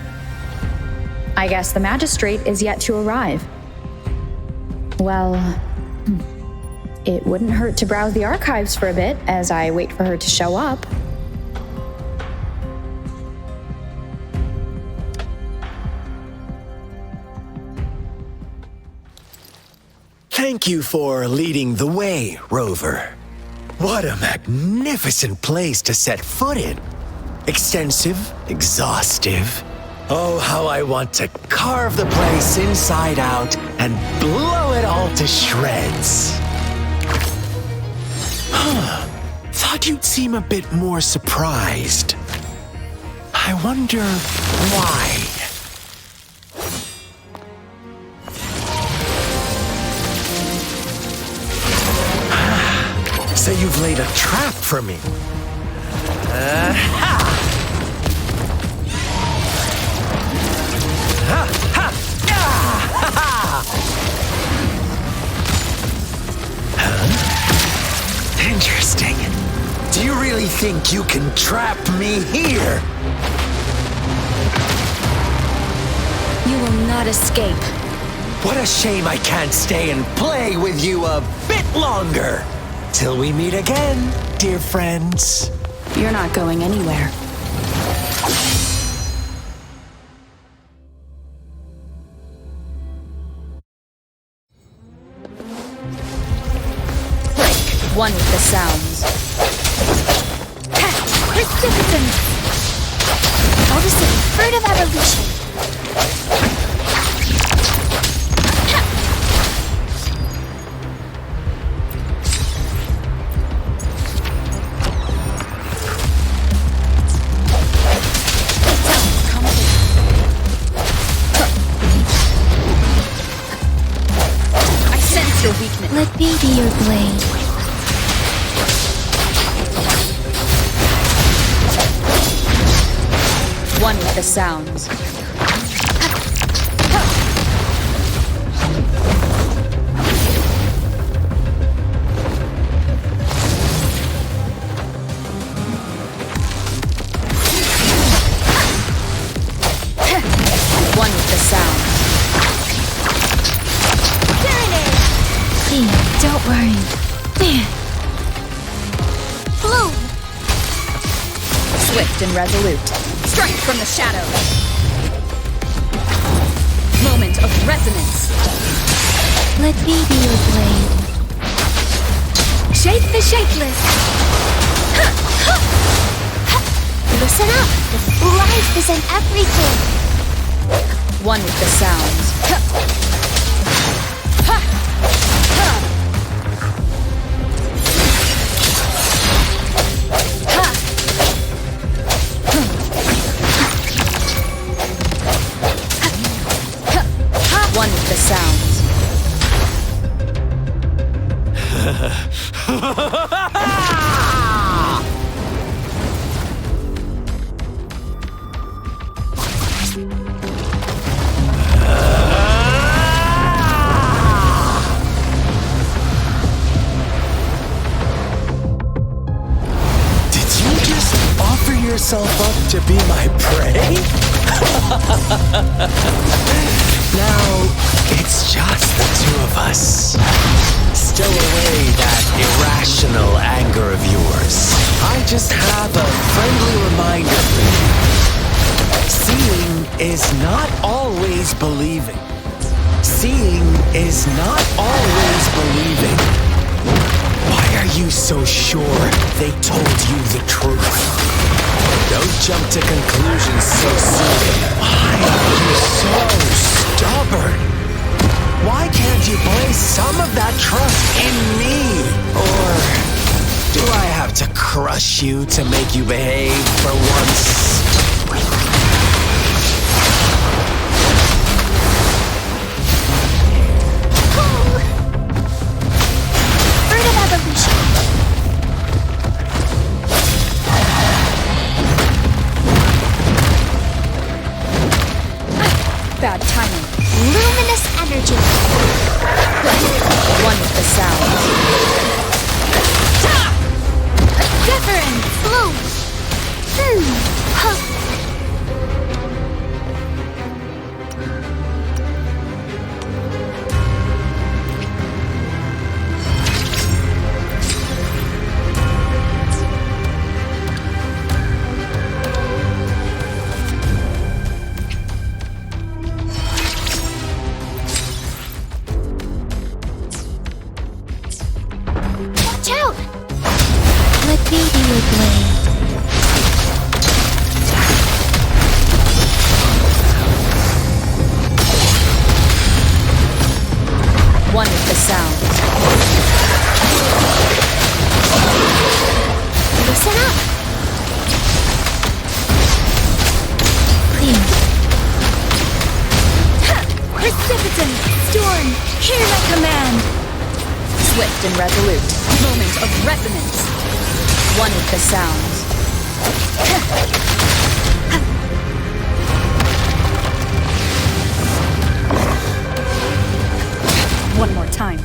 Speaker 2: I guess the magistrate is yet to arrive. Well, it wouldn't hurt to browse the archives for a bit as I wait for her to show up.
Speaker 5: Thank you for leading the way, Rover. What a magnificent place to set foot in. Extensive, exhaustive. Oh, how I want to carve the place inside out and blow it all to shreds. Thought you'd seem a bit more surprised. I wonder why. So you've laid a trap for me. Interesting. Do you really think you can trap me here?
Speaker 3: You will not escape.
Speaker 5: What a shame I can't stay and play with you a bit longer. Till we meet again, dear friends.
Speaker 2: You're not going anywhere.
Speaker 3: Break. One with the sounds. Precipitance!
Speaker 4: Noticing fruit of evolution.
Speaker 3: I sense your weakness.
Speaker 1: Let me be your blade.
Speaker 3: One with the sounds. One with the sounds.
Speaker 1: Please, don't worry.
Speaker 4: Bloom.
Speaker 3: Swift and resolute. Strike from the shadows. Moment of resonance.
Speaker 1: Let me be your blade.
Speaker 3: Shape the shapeless.
Speaker 4: Listen up. Life is in everything.
Speaker 3: One with the sounds. One with the sounds.
Speaker 5: Did you just offer yourself up to be my prey? Now, it's just the two of us. Stow away that irrational anger of yours. I just have a friendly reminder for you. Seeing is not always believing. Seeing is not always believing. Why are you so sure they told you the truth? Don't jump to conclusions so soon. Why are you so stubborn? Why can't you place some of that trust in me? Or do I have to crush you to make you behave for once?
Speaker 4: Fruit of evolution.
Speaker 3: Bad timing.
Speaker 4: Luminous energy.
Speaker 3: One with the sounds.
Speaker 4: Deference. Bloom. Huh. Watch out.
Speaker 1: Let me be your blade.
Speaker 3: One with the sounds.
Speaker 4: Listen up.
Speaker 1: Please,
Speaker 3: Precipitant. Storm. Hear my command. Swift and resolute. Moment of resonance. One with the sounds. One more time.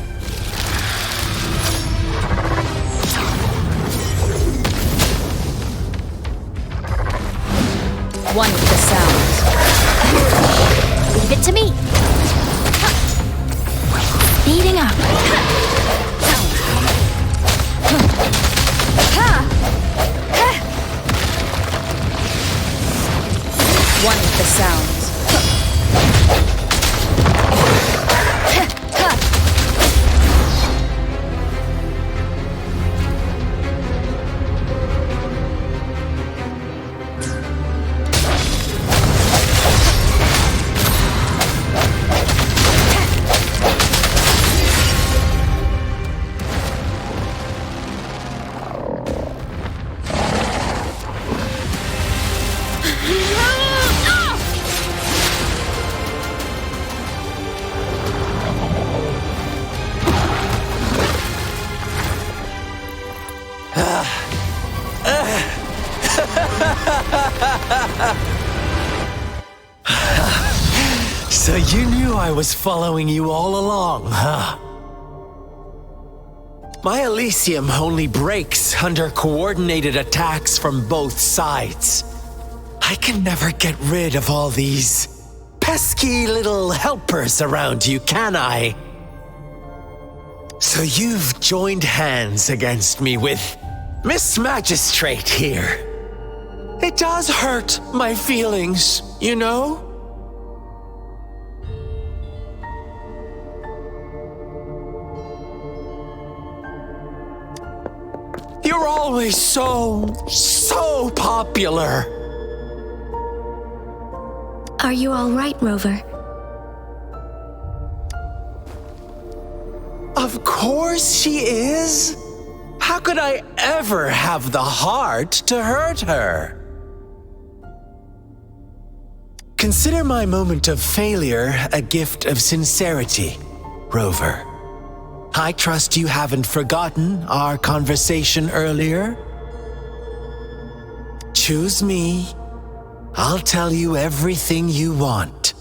Speaker 3: One with the sounds.
Speaker 4: Leave it to me.
Speaker 1: speeding up.
Speaker 3: One with the sounds.
Speaker 5: So you knew I was following you all along, huh? My Elysium only breaks under coordinated attacks from both sides. I can never get rid of all these pesky little helpers around you, can I? So you've joined hands against me with Miss Magistrate here. It does hurt my feelings, you know? You're always so popular.
Speaker 1: Are you all right, Rover?
Speaker 5: Of course she is. How could I ever have the heart to hurt her? Consider my moment of failure a gift of sincerity, Rover. I trust you haven't forgotten our conversation earlier. Choose me. I'll tell you everything you want.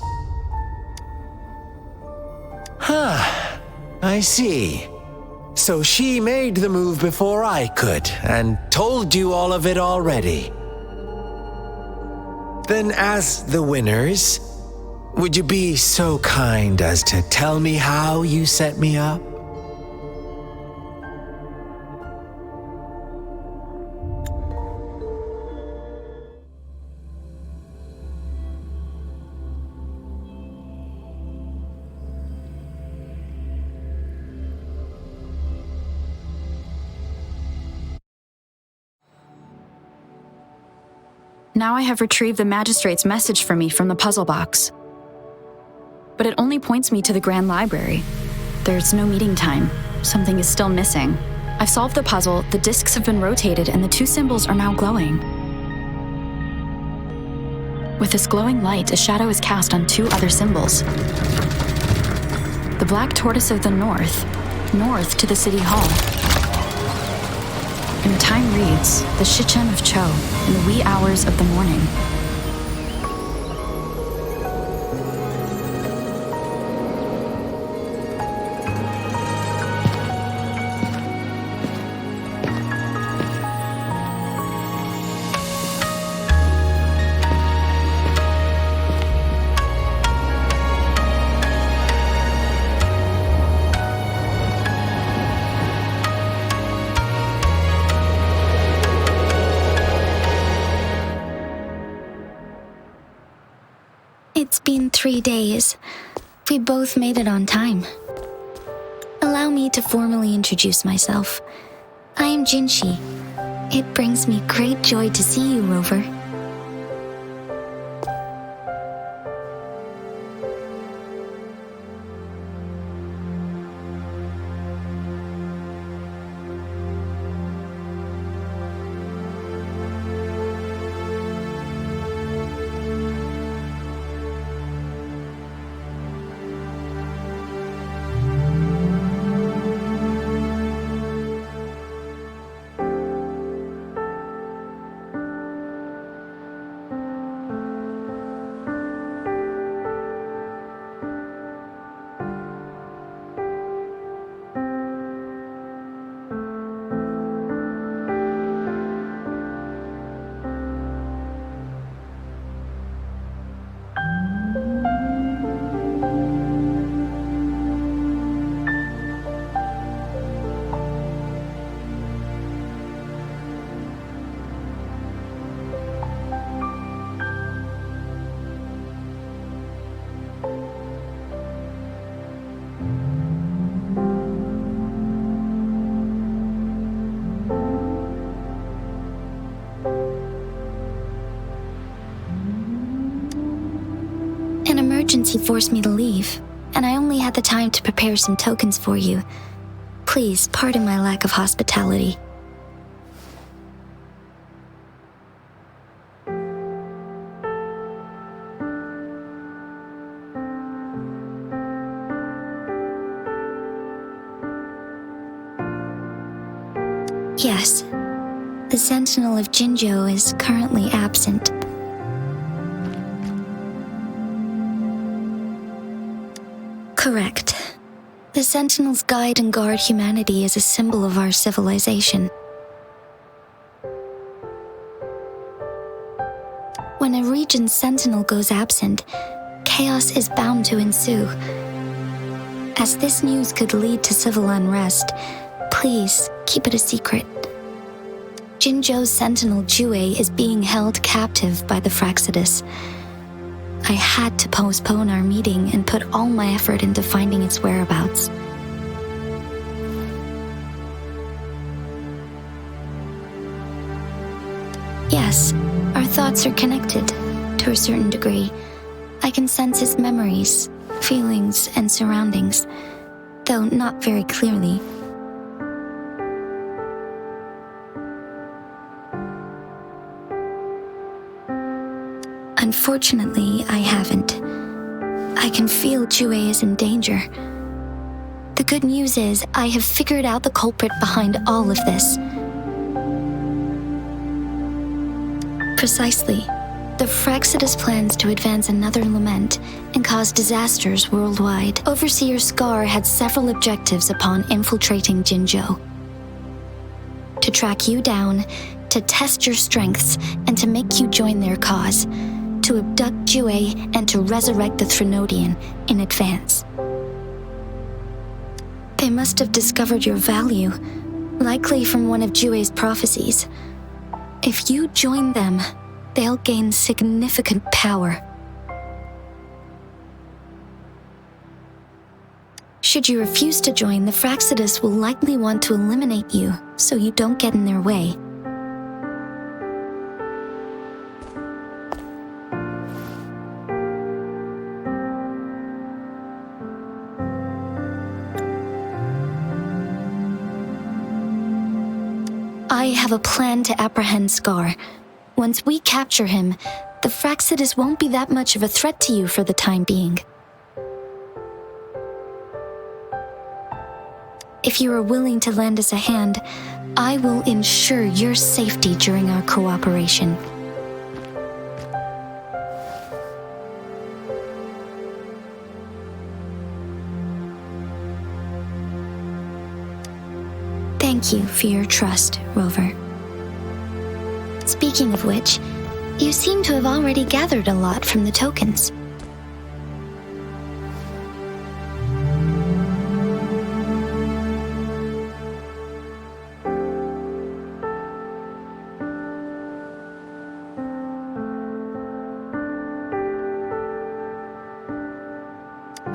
Speaker 5: Huh. I see. So she made the move before I could, and told you all of it already. Then as the winners, would you be so kind as to tell me how you set me up?
Speaker 2: Now I have retrieved the magistrate's message for me from the puzzle box. But it only points me to the Grand Library. There's no meeting time. Something is still missing. I've solved the puzzle, the discs have been rotated, and the two symbols are now glowing. With this glowing light, a shadow is cast on two other symbols. The black tortoise of the north to the city hall. And the time reads, the Shichen of Cho, in the wee hours of the morning.
Speaker 1: It's been 3 days. We both made it on time. Allow me to formally introduce myself. I am Jinshi. It brings me great joy to see you, Rover. An emergency forced me to leave, and I only had the time to prepare some tokens for you. Please pardon my lack of hospitality. Yes, The Sentinel of Jinzhou is currently absent. Correct. The Sentinels guide and guard humanity as a symbol of our civilization. When a region's sentinel goes absent, chaos is bound to ensue. As this news could lead to civil unrest, please keep it a secret. Jinzhou's sentinel Jue is being held captive by the Fraxidus. I had to postpone our meeting and put all my effort into finding its whereabouts. Yes, our thoughts are connected, to a certain degree. I can sense his memories, feelings, and surroundings, though not very clearly. Unfortunately, I haven't. I can feel Jue is in danger. The good news is I have figured out the culprit behind all of this. Precisely. The Fraxidus plans to advance another lament and cause disasters worldwide. Overseer Scar had several objectives upon infiltrating Jinzhou. To track you down, to test your strengths, and to make you join their cause. To abduct Jue and to resurrect the Threnodian in advance. They must have discovered your value, likely from one of Jue's prophecies. If you join them, they'll gain significant power. Should you refuse to join, the Fraxidus will likely want to eliminate you so you don't get in their way. I have a plan to apprehend Scar. Once we capture him, the Fraxidus won't be that much of a threat to you for the time being. If you are willing to lend us a hand, I will ensure your safety during our cooperation. Thank you for your trust, Rover. Speaking of which, you seem to have already gathered a lot from the tokens.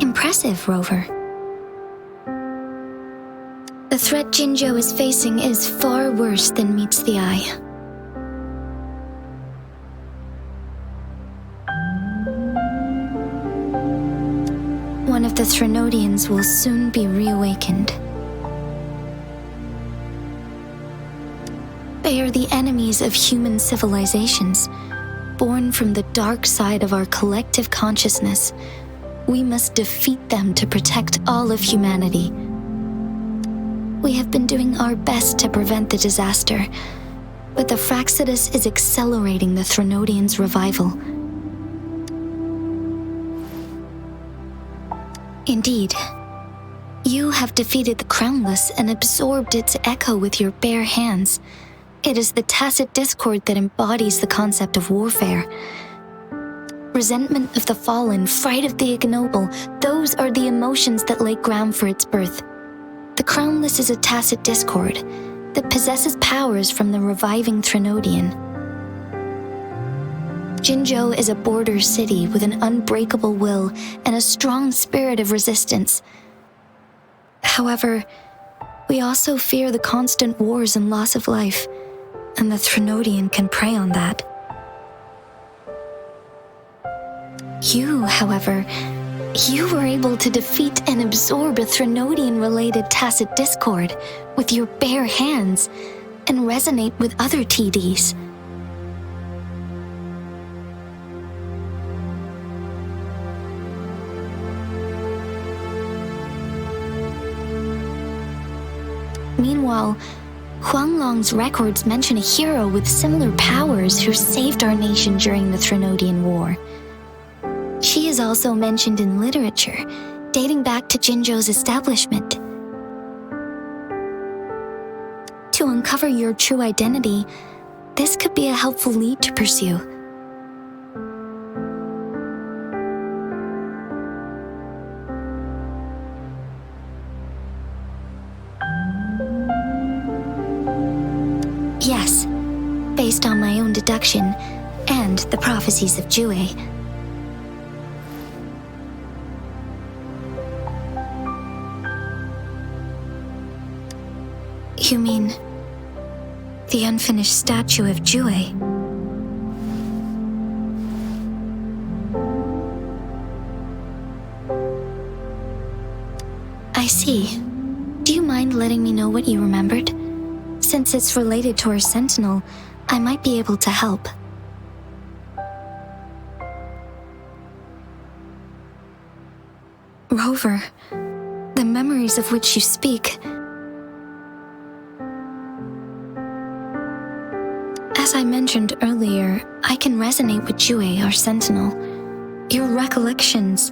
Speaker 1: Impressive, Rover. The threat Jinzhou is facing is far worse than meets the eye. One of the Threnodians will soon be reawakened. They are the enemies of human civilizations, born from the dark side of our collective consciousness. We must defeat them to protect all of humanity. We have been doing our best to prevent the disaster, but the Fraxidus is accelerating the Threnodians' revival. Indeed, you have defeated the Crownless and absorbed its echo with your bare hands. It is the tacit discord that embodies the concept of warfare. Resentment of the fallen, fright of the ignoble, those are the emotions that lay ground for its birth. The Crownless is a tacit discord that possesses powers from the reviving Threnodian. Jinzhou is a border city with an unbreakable will and a strong spirit of resistance. However, we also fear the constant wars and loss of life, and the Threnodian can prey on that. You, however, you were able to defeat and absorb a Threnodian-related tacit discord with your bare hands and resonate with other TDs. Meanwhile, Huanglong's records mention a hero with similar powers who saved our nation during the Trinodian War. She is also mentioned in literature, dating back to Jinzhou's establishment. To uncover your true identity, this could be a helpful lead to pursue. Yes, based on my own deduction and the prophecies of Jue. You mean the unfinished statue of Jue? I see. Do you mind letting me know what you remembered? Since it's related to our sentinel, I might be able to help. Rover, the memories of which you speak. As I mentioned earlier, I can resonate with Jue, our sentinel. Your recollections,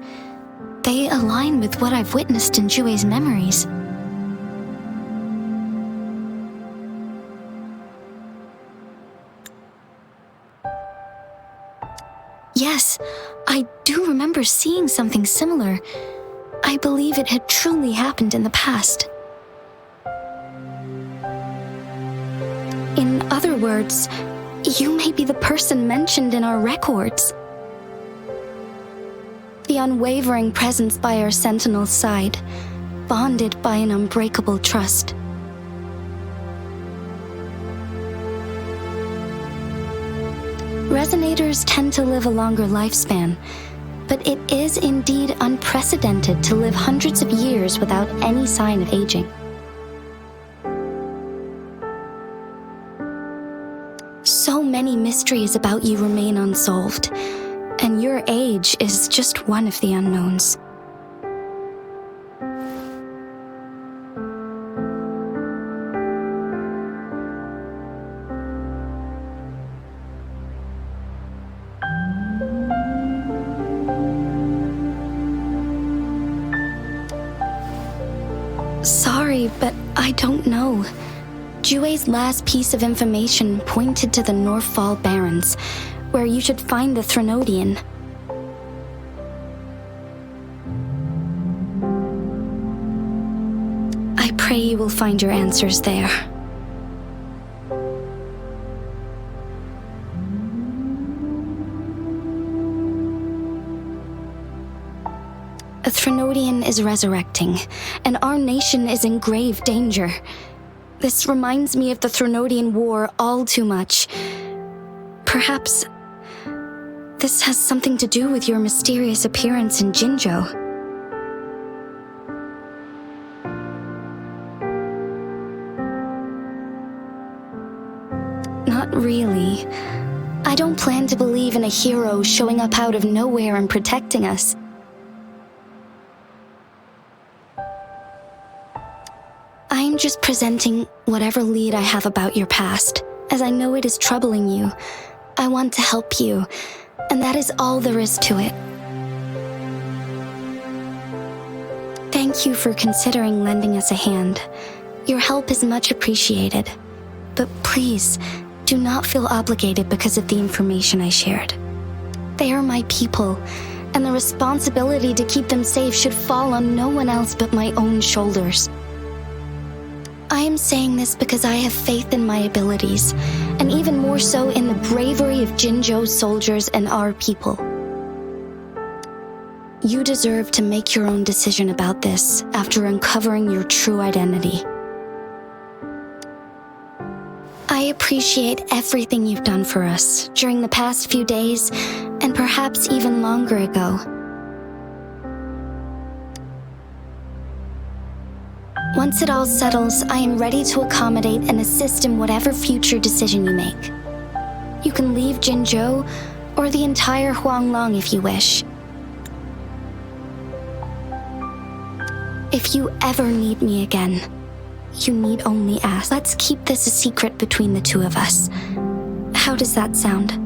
Speaker 1: they align with what I've witnessed in Jue's memories. Yes, I do remember seeing something similar. I believe it had truly happened in the past. In other words, you may be the person mentioned in our records. The unwavering presence by our sentinel's side, bonded by an unbreakable trust. Resonators tend to live a longer lifespan, but it is indeed unprecedented to live hundreds of years without any sign of aging. So many mysteries about you remain unsolved, and your age is just one of the unknowns. Sorry, but I don't know. Jue's last piece of information pointed to the Northfall Barrens, where you should find the Trinodian. I pray you will find your answers there. A Trinodian is resurrecting, and our nation is in grave danger. This reminds me of the Trinodian War all too much. Perhaps this has something to do with your mysterious appearance in Jinzhou. Not really. I don't plan to believe in a hero showing up out of nowhere and protecting us. I'm just presenting whatever lead I have about your past, as I know it is troubling you. I want to help you, and that is all there is to it. Thank you for considering lending us a hand. Your help is much appreciated. But please, do not feel obligated because of the information I shared. They are my people, and the responsibility to keep them safe should fall on no one else but my own shoulders. I am saying this because I have faith in my abilities, and even more so in the bravery of Jinzhou's soldiers and our people. You deserve to make your own decision about this after uncovering your true identity. I appreciate everything you've done for us during the past few days, and perhaps even longer ago. Once it all settles, I am ready to accommodate and assist in whatever future decision you make. You can leave Jinzhou or the entire Huanglong if you wish. If you ever need me again, you need only ask. Let's keep this a secret between the two of us. How does that sound?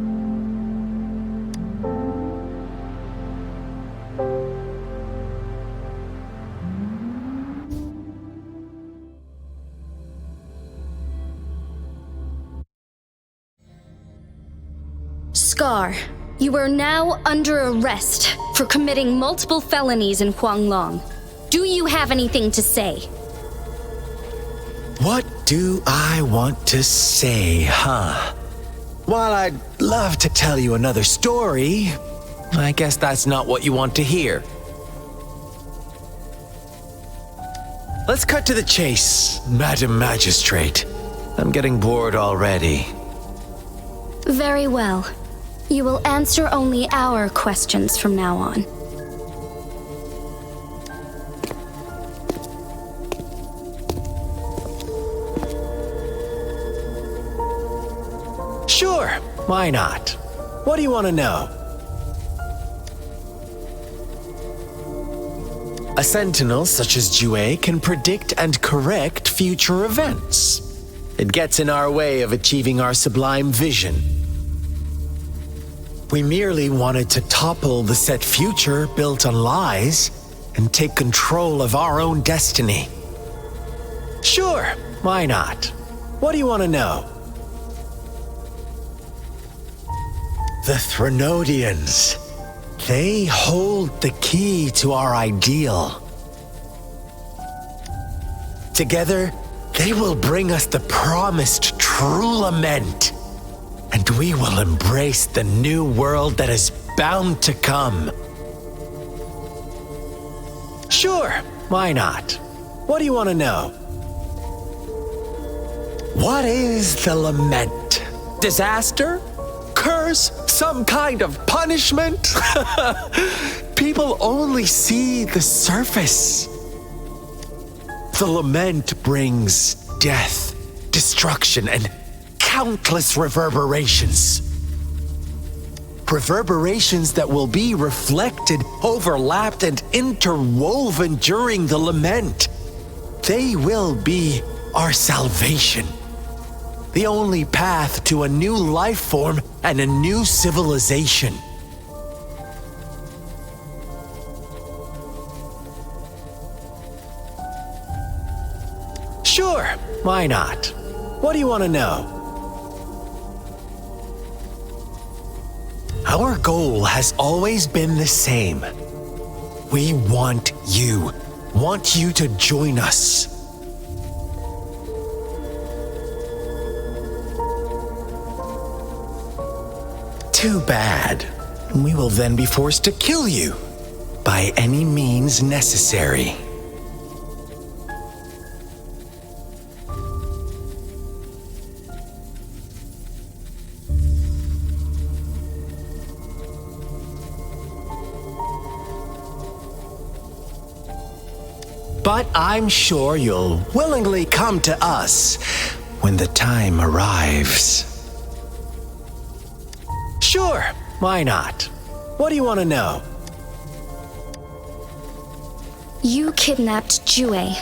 Speaker 3: Scar, you are now under arrest for committing multiple felonies in Huanglong. Do you have anything to say?
Speaker 5: What do I want to say, huh? While I'd love to tell you another story, I guess that's not what you want to hear. Let's cut to the chase, Madam Magistrate. I'm getting bored already.
Speaker 3: Very well. You will answer only our questions from now on.
Speaker 5: Sure, why not? What do you want to know? A sentinel such as Jue can predict and correct future events. It gets in our way of achieving our sublime vision. We merely wanted to topple the set future built on lies and take control of our own destiny. Sure, why not? What do you want to know? The Threnodians. They hold the key to our ideal. Together, they will bring us the promised true lament, and we will embrace the new world that is bound to come. Sure, why not? What do you want to know? What is the lament? Disaster? Curse? Some kind of punishment? People only see the surface. The lament brings death, destruction, and countless reverberations. Reverberations that will be reflected, overlapped, and interwoven during the lament. They will be our salvation. The only path to a new life form and a new civilization. Sure, why not? What do you want to know? Our goal has always been the same. We want you to join us. Too bad. We will then be forced to kill you by any means necessary. But I'm sure you'll willingly come to us when the time arrives. Sure, why not? What do you want to know?
Speaker 3: You kidnapped Jue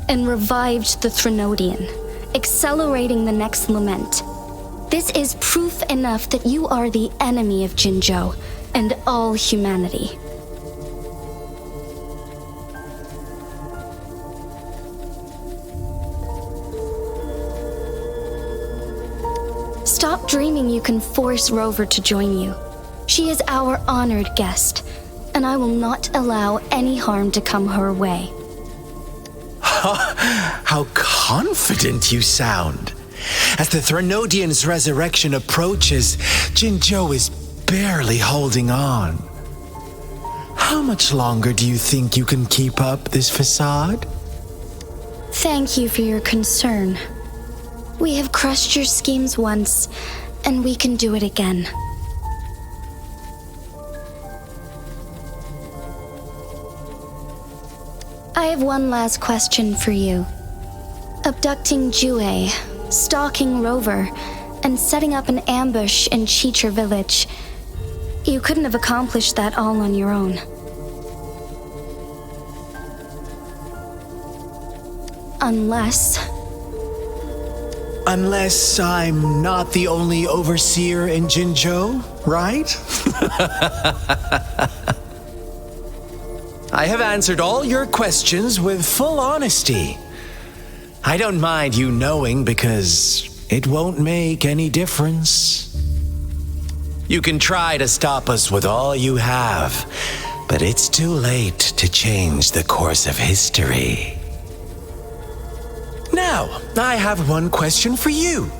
Speaker 3: and revived the Threnodian, accelerating the next lament. This is proof enough that you are the enemy of Jinzhou and all humanity. Stop dreaming you can force Rover to join you. She is our honored guest, and I will not allow any harm to come her way.
Speaker 5: How confident you sound. As the Threnodian's resurrection approaches, Jinzhou is barely holding on. How much longer do you think you can keep up this facade?
Speaker 3: Thank you for your concern. We have crushed your schemes once, and we can do it again. I have one last question for you. Abducting Jue, stalking Rover, and setting up an ambush in Chicher village. You couldn't have accomplished that all on your own. Unless
Speaker 5: I'm not the only overseer in Jinzhou, right? I have answered all your questions with full honesty. I don't mind you knowing because it won't make any difference. You can try to stop us with all you have, but it's too late to change the course of history. Now, I have one question for you.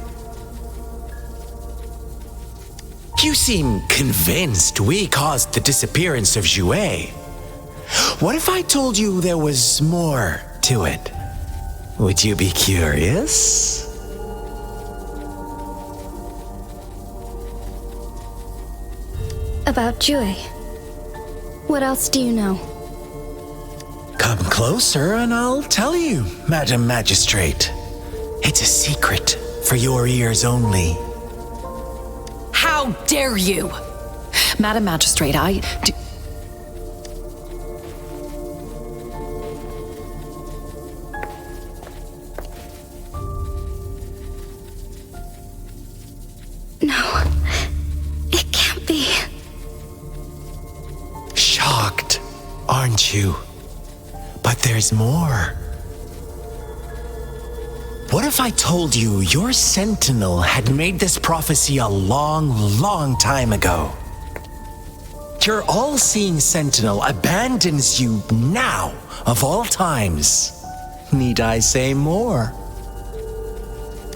Speaker 5: You seem convinced we caused the disappearance of Jue. What if I told you there was more to it? Would you be curious?
Speaker 3: about Jue. What else do you know?
Speaker 5: Come closer and I'll tell you, Madam Magistrate. It's a secret for your ears only.
Speaker 6: How dare you! Madam Magistrate,
Speaker 3: No, it can't be.
Speaker 5: Shocked, aren't you? But there's more. What if I told you your sentinel had made this prophecy a long, long time ago? Your all-seeing sentinel abandons you now, of all times. Need I say more?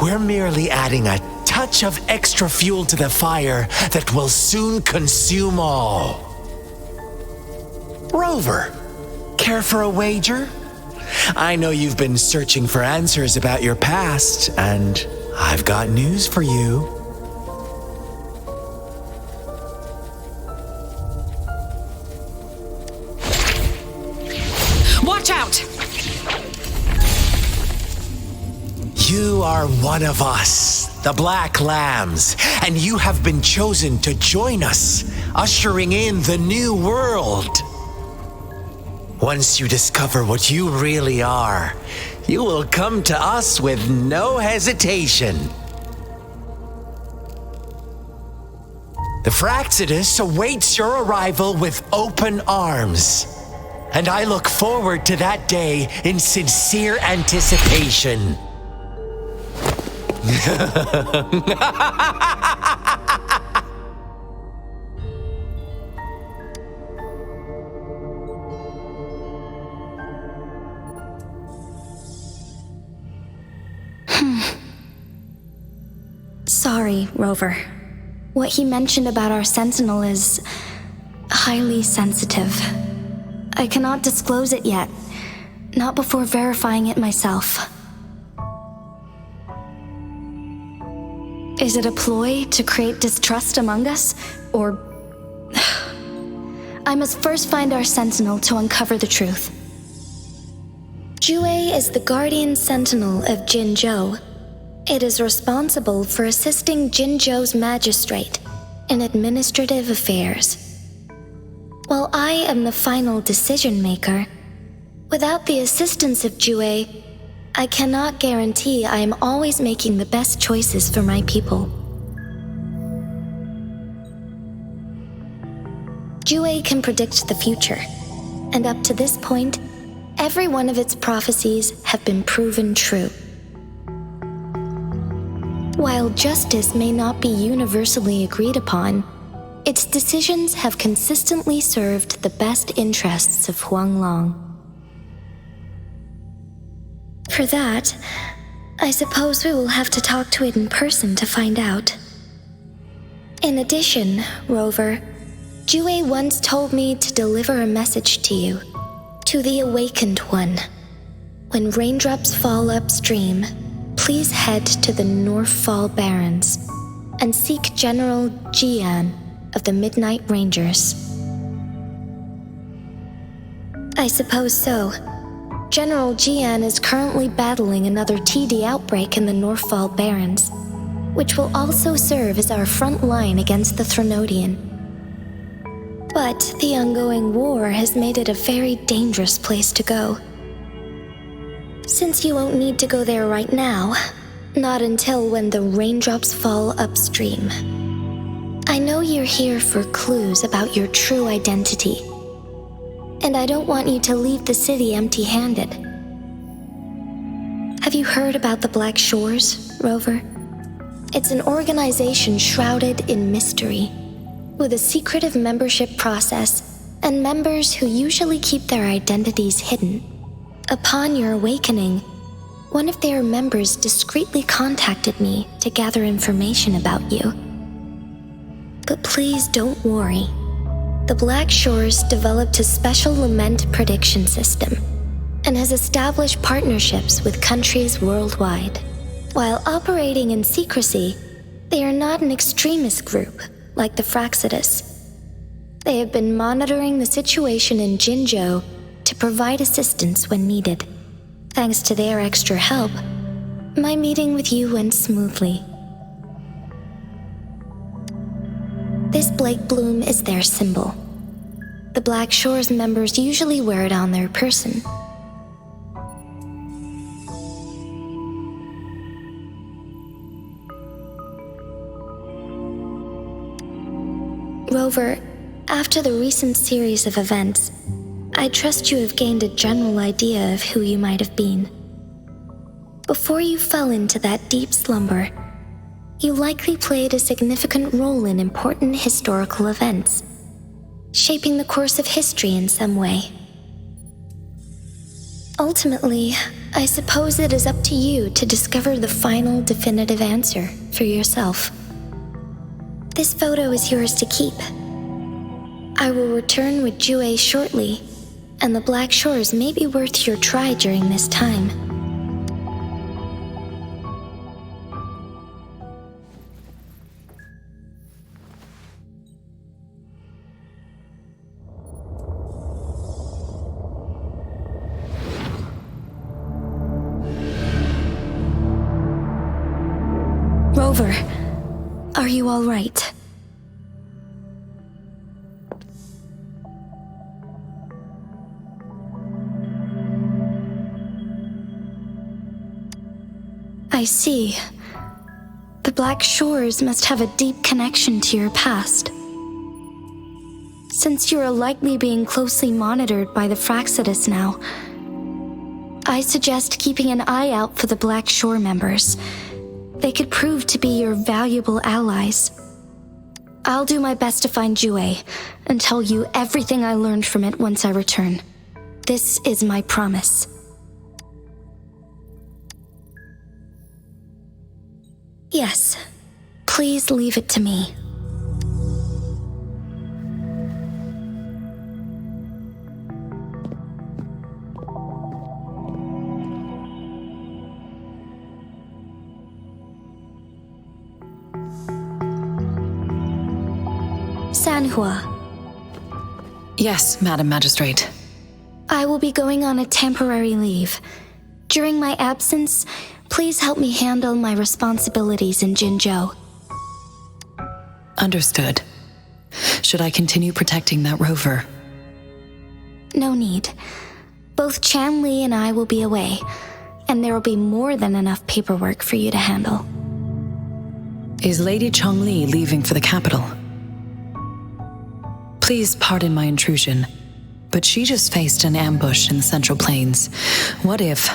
Speaker 5: We're merely adding a touch of extra fuel to the fire that will soon consume all. Rover, care for a wager? I know you've been searching for answers about your past, and I've got news for you.
Speaker 6: watch out!
Speaker 5: You are one of us, the Black Lambs, and you have been chosen to join us, ushering in the new world. Once you discover what you really are, you will come to us with no hesitation. The Fraxidus awaits your arrival with open arms, and I look forward to that day in sincere anticipation.
Speaker 3: Sorry, Rover. What he mentioned about our sentinel is highly sensitive. I cannot disclose it yet, not before verifying it myself. Is it a ploy to create distrust among us, or... I must first find our sentinel to uncover the truth. Jue is the guardian sentinel of Jinzhou. It is responsible for assisting Jinzhou's magistrate in administrative affairs. While I am the final decision maker, without the assistance of Jue, I cannot guarantee I am always making the best choices for my people. Jue can predict the future, and up to this point, every one of its prophecies have been proven true. While justice may not be universally agreed upon, its decisions have consistently served the best interests of Huanglong. For that, I suppose we will have to talk to it in person to find out. In addition, Rover, Jue once told me to deliver a message to you, to the Awakened One. When raindrops fall upstream, please head to the Northfall Barrens and seek General Jian of the Midnight Rangers. I suppose so. General Jian is currently battling another TD outbreak in the Northfall Barrens, which will also serve as our front line against the Threnodian. But the ongoing war has made it a very dangerous place to go. Since you won't need to go there right now, not until when the raindrops fall upstream. I know you're here for clues about your true identity, and I don't want you to leave the city empty-handed. Have you heard about the Black Shores, Rover? It's an organization shrouded in mystery, with a secretive membership process and members who usually keep their identities hidden. Upon your awakening, one of their members discreetly contacted me to gather information about you. But please don't worry. The Black Shores developed a special lament prediction system and has established partnerships with countries worldwide. While operating in secrecy, they are not an extremist group like the Fraxidus. They have been monitoring the situation in Jinzhou to provide assistance when needed. Thanks to their extra help, my meeting with you went smoothly. This Blake Bloom is their symbol. The Black Shores members usually wear it on their person. Rover, after the recent series of events, I trust you have gained a general idea of who you might have been. Before you fell into that deep slumber, you likely played a significant role in important historical events, shaping the course of history in some way. Ultimately, I suppose it is up to you to discover the final definitive answer for yourself. This photo is yours to keep. I will return with Jue shortly, and the Black Shores may be worth your try during this time. Rover, are you all right? I see. The Black Shores must have a deep connection to your past. Since you are likely being closely monitored by the Fraxidus now, I suggest keeping an eye out for the Black Shore members. They could prove to be your valuable allies. I'll do my best to find Jue and tell you everything I learned from it once I return. This is my promise. Yes, please leave it to me. Sanhua.
Speaker 6: Yes, Madam Magistrate.
Speaker 3: I will be going on a temporary leave. During my absence, please help me handle my responsibilities in Jinzhou.
Speaker 6: Understood. Should I continue protecting that rover?
Speaker 3: No need. Both Chan Li and I will be away, and there will be more than enough paperwork for you to handle.
Speaker 6: Is Lady Chongli leaving for the capital? Please pardon my intrusion, but she just faced an ambush in the Central Plains. What if...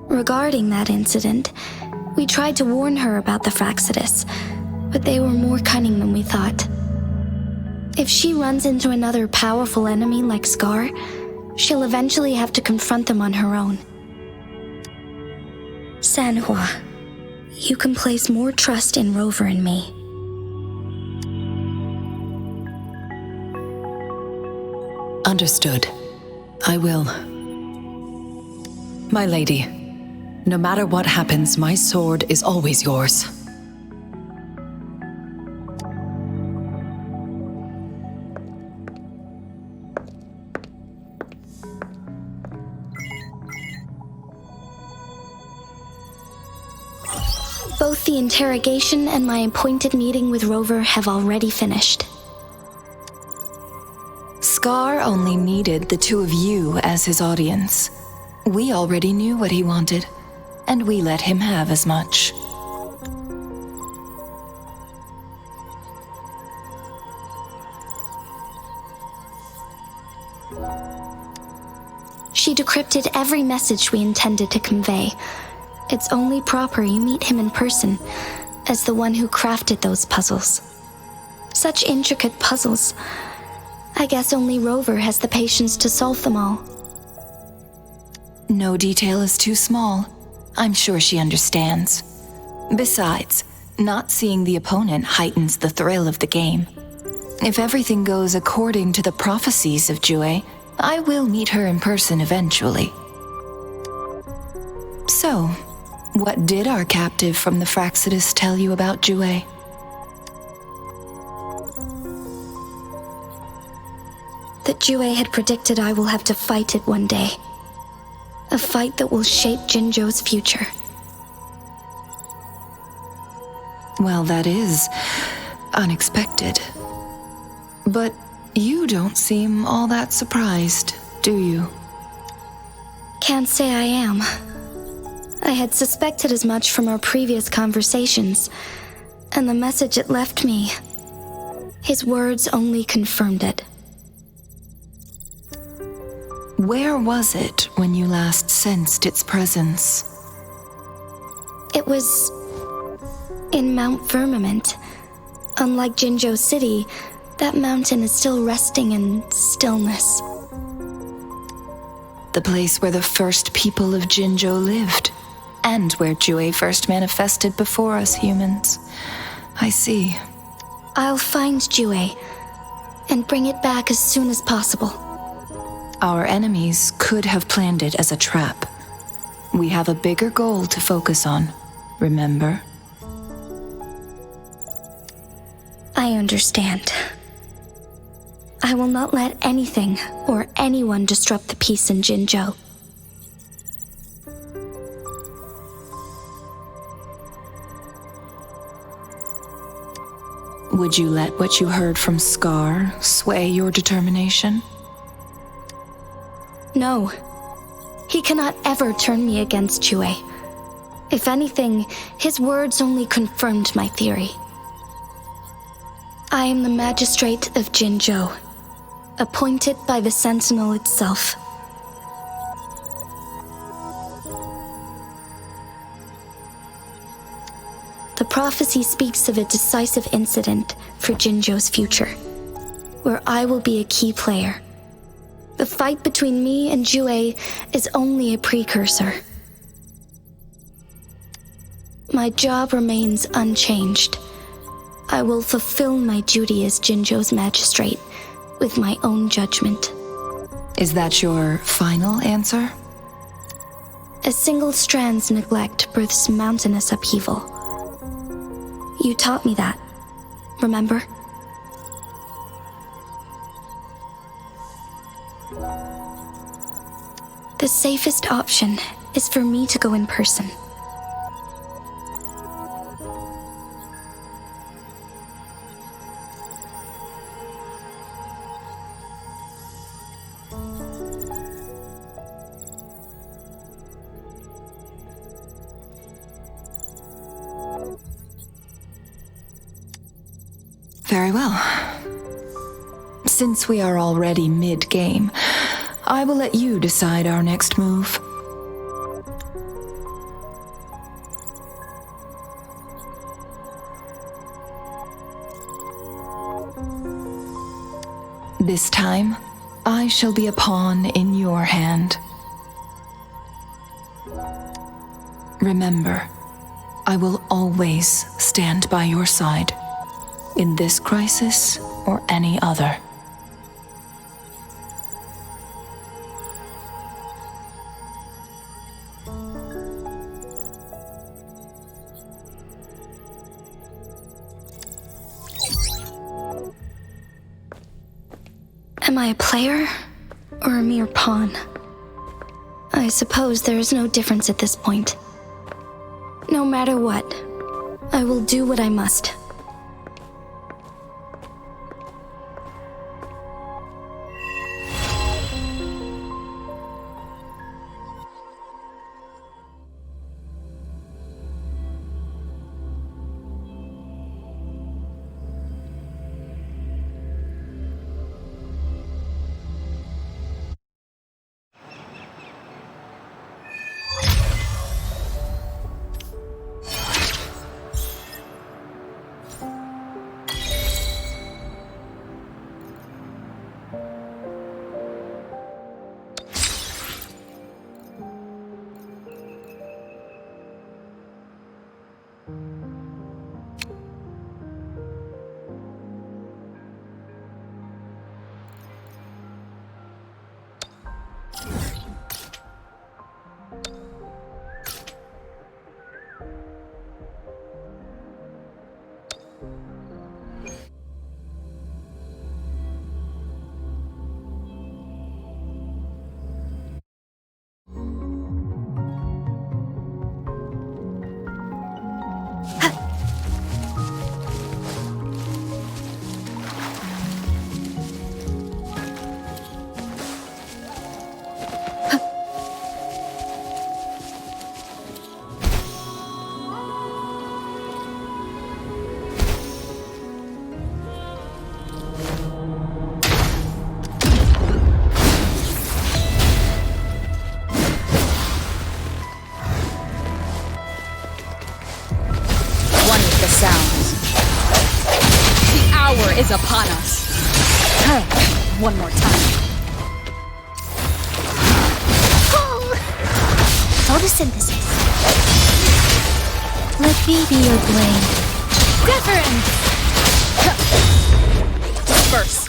Speaker 3: Regarding that incident, we tried to warn her about the Fraxidus, but they were more cunning than we thought. If she runs into another powerful enemy like Scar, she'll eventually have to confront them on her own. Sanhua, you can place more trust in Rover and me.
Speaker 6: Understood. I will. My lady, no matter what happens, my sword is always yours.
Speaker 3: Both the interrogation and my appointed meeting with Rover have already finished.
Speaker 6: Scar only needed the two of you as his audience. We already knew what he wanted, and we let him have as much.
Speaker 3: She decrypted every message we intended to convey. It's only proper you meet him in person, as the one who crafted those puzzles. Such intricate puzzles. I guess only Rover has the patience to solve them all.
Speaker 6: No detail is too small. I'm sure she understands. Besides, not seeing the opponent heightens the thrill of the game. If everything goes according to the prophecies of Jue, I will meet her in person eventually. So, what did our captive from the Fraxidus tell you about Jue?
Speaker 3: That Jue had predicted I will have to fight it one day. A fight that will shape Jinzhou's future.
Speaker 6: Well, that is unexpected. But you don't seem all that surprised, do you?
Speaker 3: Can't say I am. I had suspected as much from our previous conversations, and the message it left me, his words only confirmed it.
Speaker 6: Where was it when you last sensed its presence?
Speaker 3: It was in Mount Firmament. Unlike Jinzhou City, that mountain is still resting in stillness.
Speaker 6: The place where the first people of Jinzhou lived, and where Jue first manifested before us humans. I see.
Speaker 3: I'll find Jue and bring it back as soon as possible.
Speaker 6: Our enemies could have planned it as a trap. We have a bigger goal to focus on, remember?
Speaker 3: I understand. I will not let anything or anyone disrupt the peace in Jinzhou.
Speaker 6: Would you let what you heard from Scar sway your determination?
Speaker 3: No. He cannot ever turn me against Jue. If anything, his words only confirmed my theory. I am the magistrate of Jinzhou, appointed by the Sentinel itself. The prophecy speaks of a decisive incident for Jinzhou's future, where I will be a key player. The fight between me and Jue is only a precursor. My job remains unchanged. I will fulfill my duty as Jinzhou's magistrate with my own judgment.
Speaker 6: Is that your final answer?
Speaker 3: A single strand's neglect births mountainous upheaval. You taught me that, remember? The safest option is for me to go in person.
Speaker 6: Very well. Since we are already mid-game, I will let you decide our next move. This time, I shall be a pawn in your hand. Remember, I will always stand by your side, in this crisis or any other.
Speaker 3: Am I a player or a mere pawn? I suppose there is no difference at this point. No matter what, I will do what I must.
Speaker 2: One with the sounds. The hour is upon us. One more time.
Speaker 4: Photosynthesis.
Speaker 1: Let me be your blade.
Speaker 2: Deference! Disperse.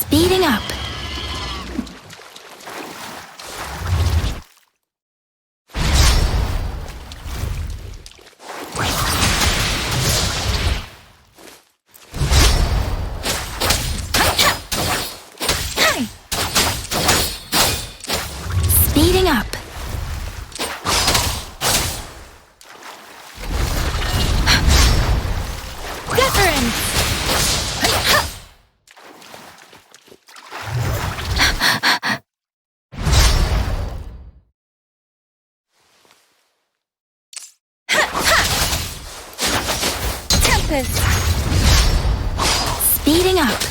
Speaker 1: Speeding up. Speeding up.
Speaker 2: Deference! Tempest!
Speaker 1: Speeding up.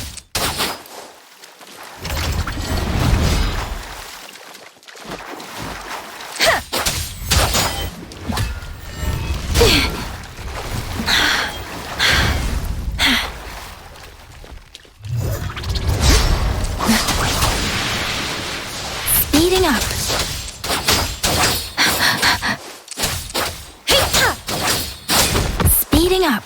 Speaker 1: Speeding up. Speeding up.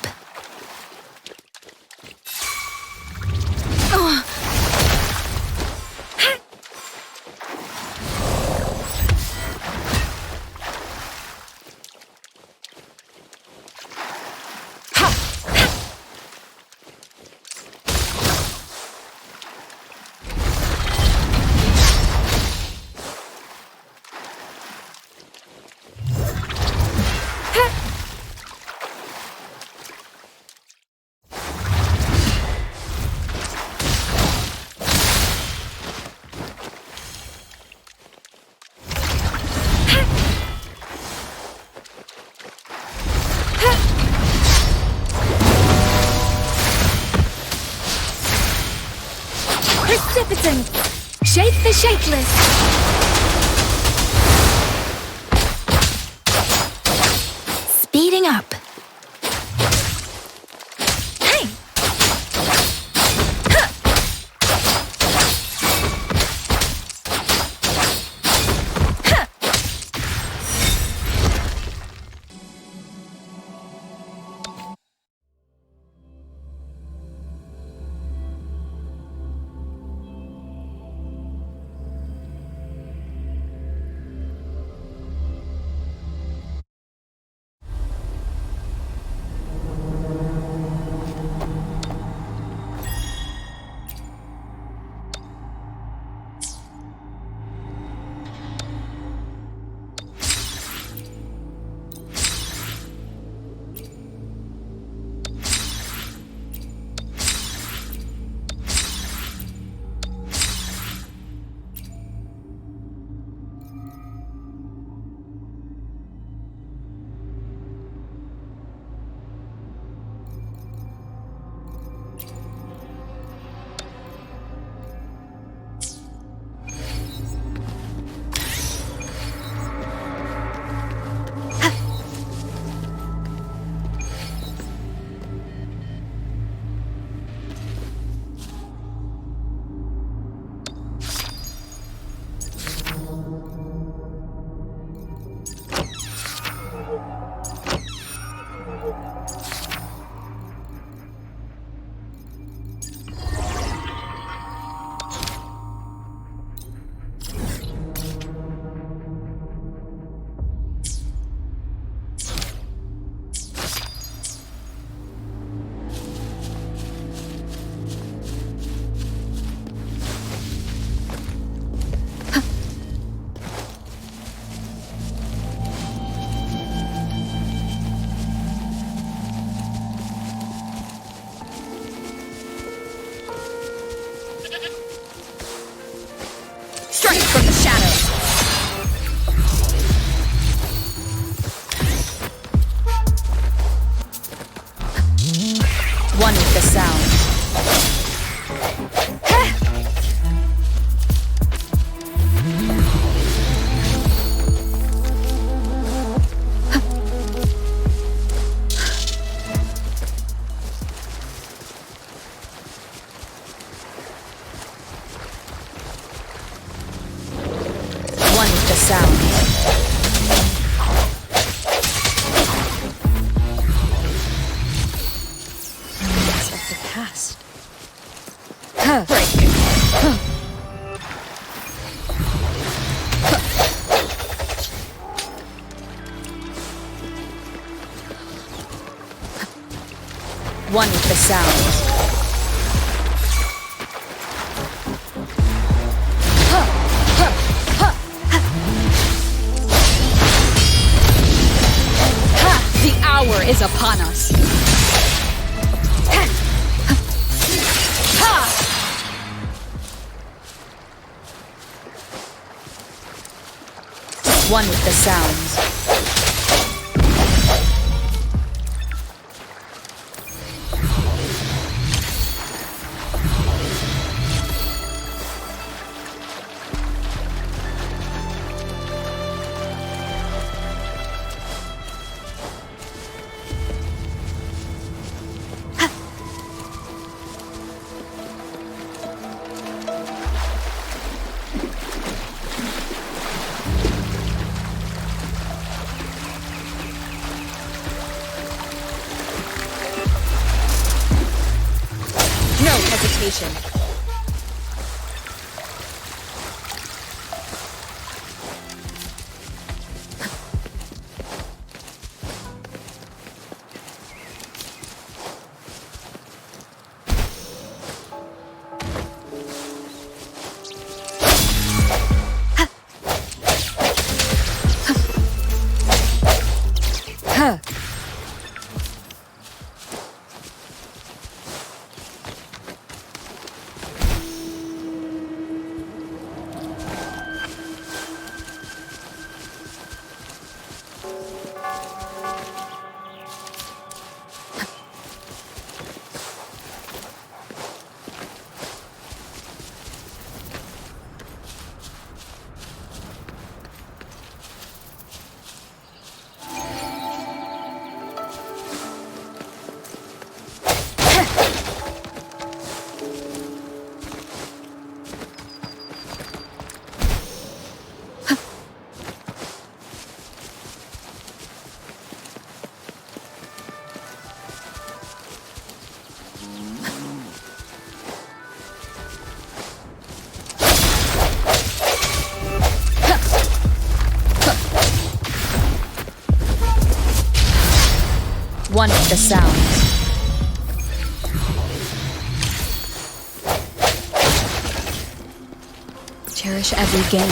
Speaker 2: Precipitant! Shape the shapeless!
Speaker 1: Speeding up.
Speaker 2: Hey! the sound. Memories of the past. Break. One with the sound. The hour is upon us. One with the sounds. No hesitation. One with the sounds. Cherish every game.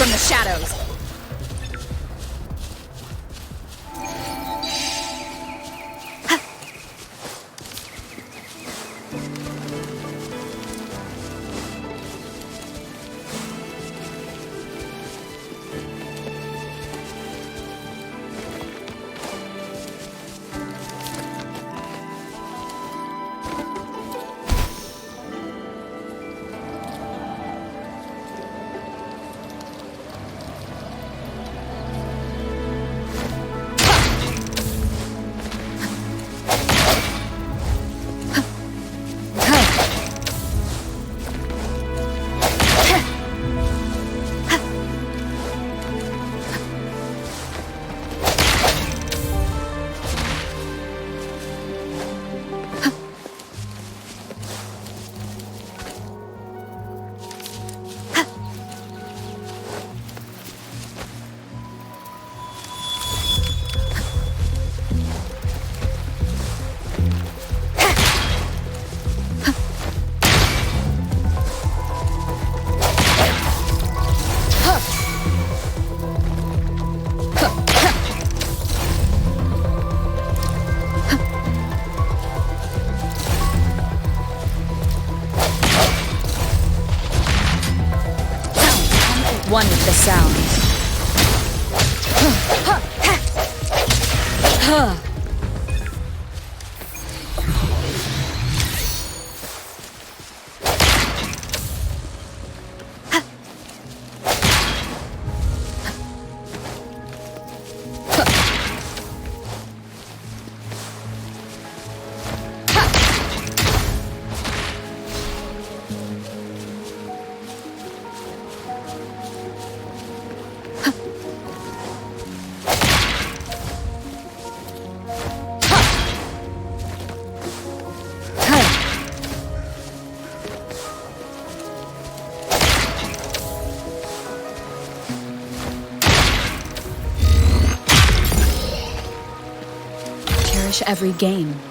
Speaker 2: From the shadows. one with the sound. Cherish every game.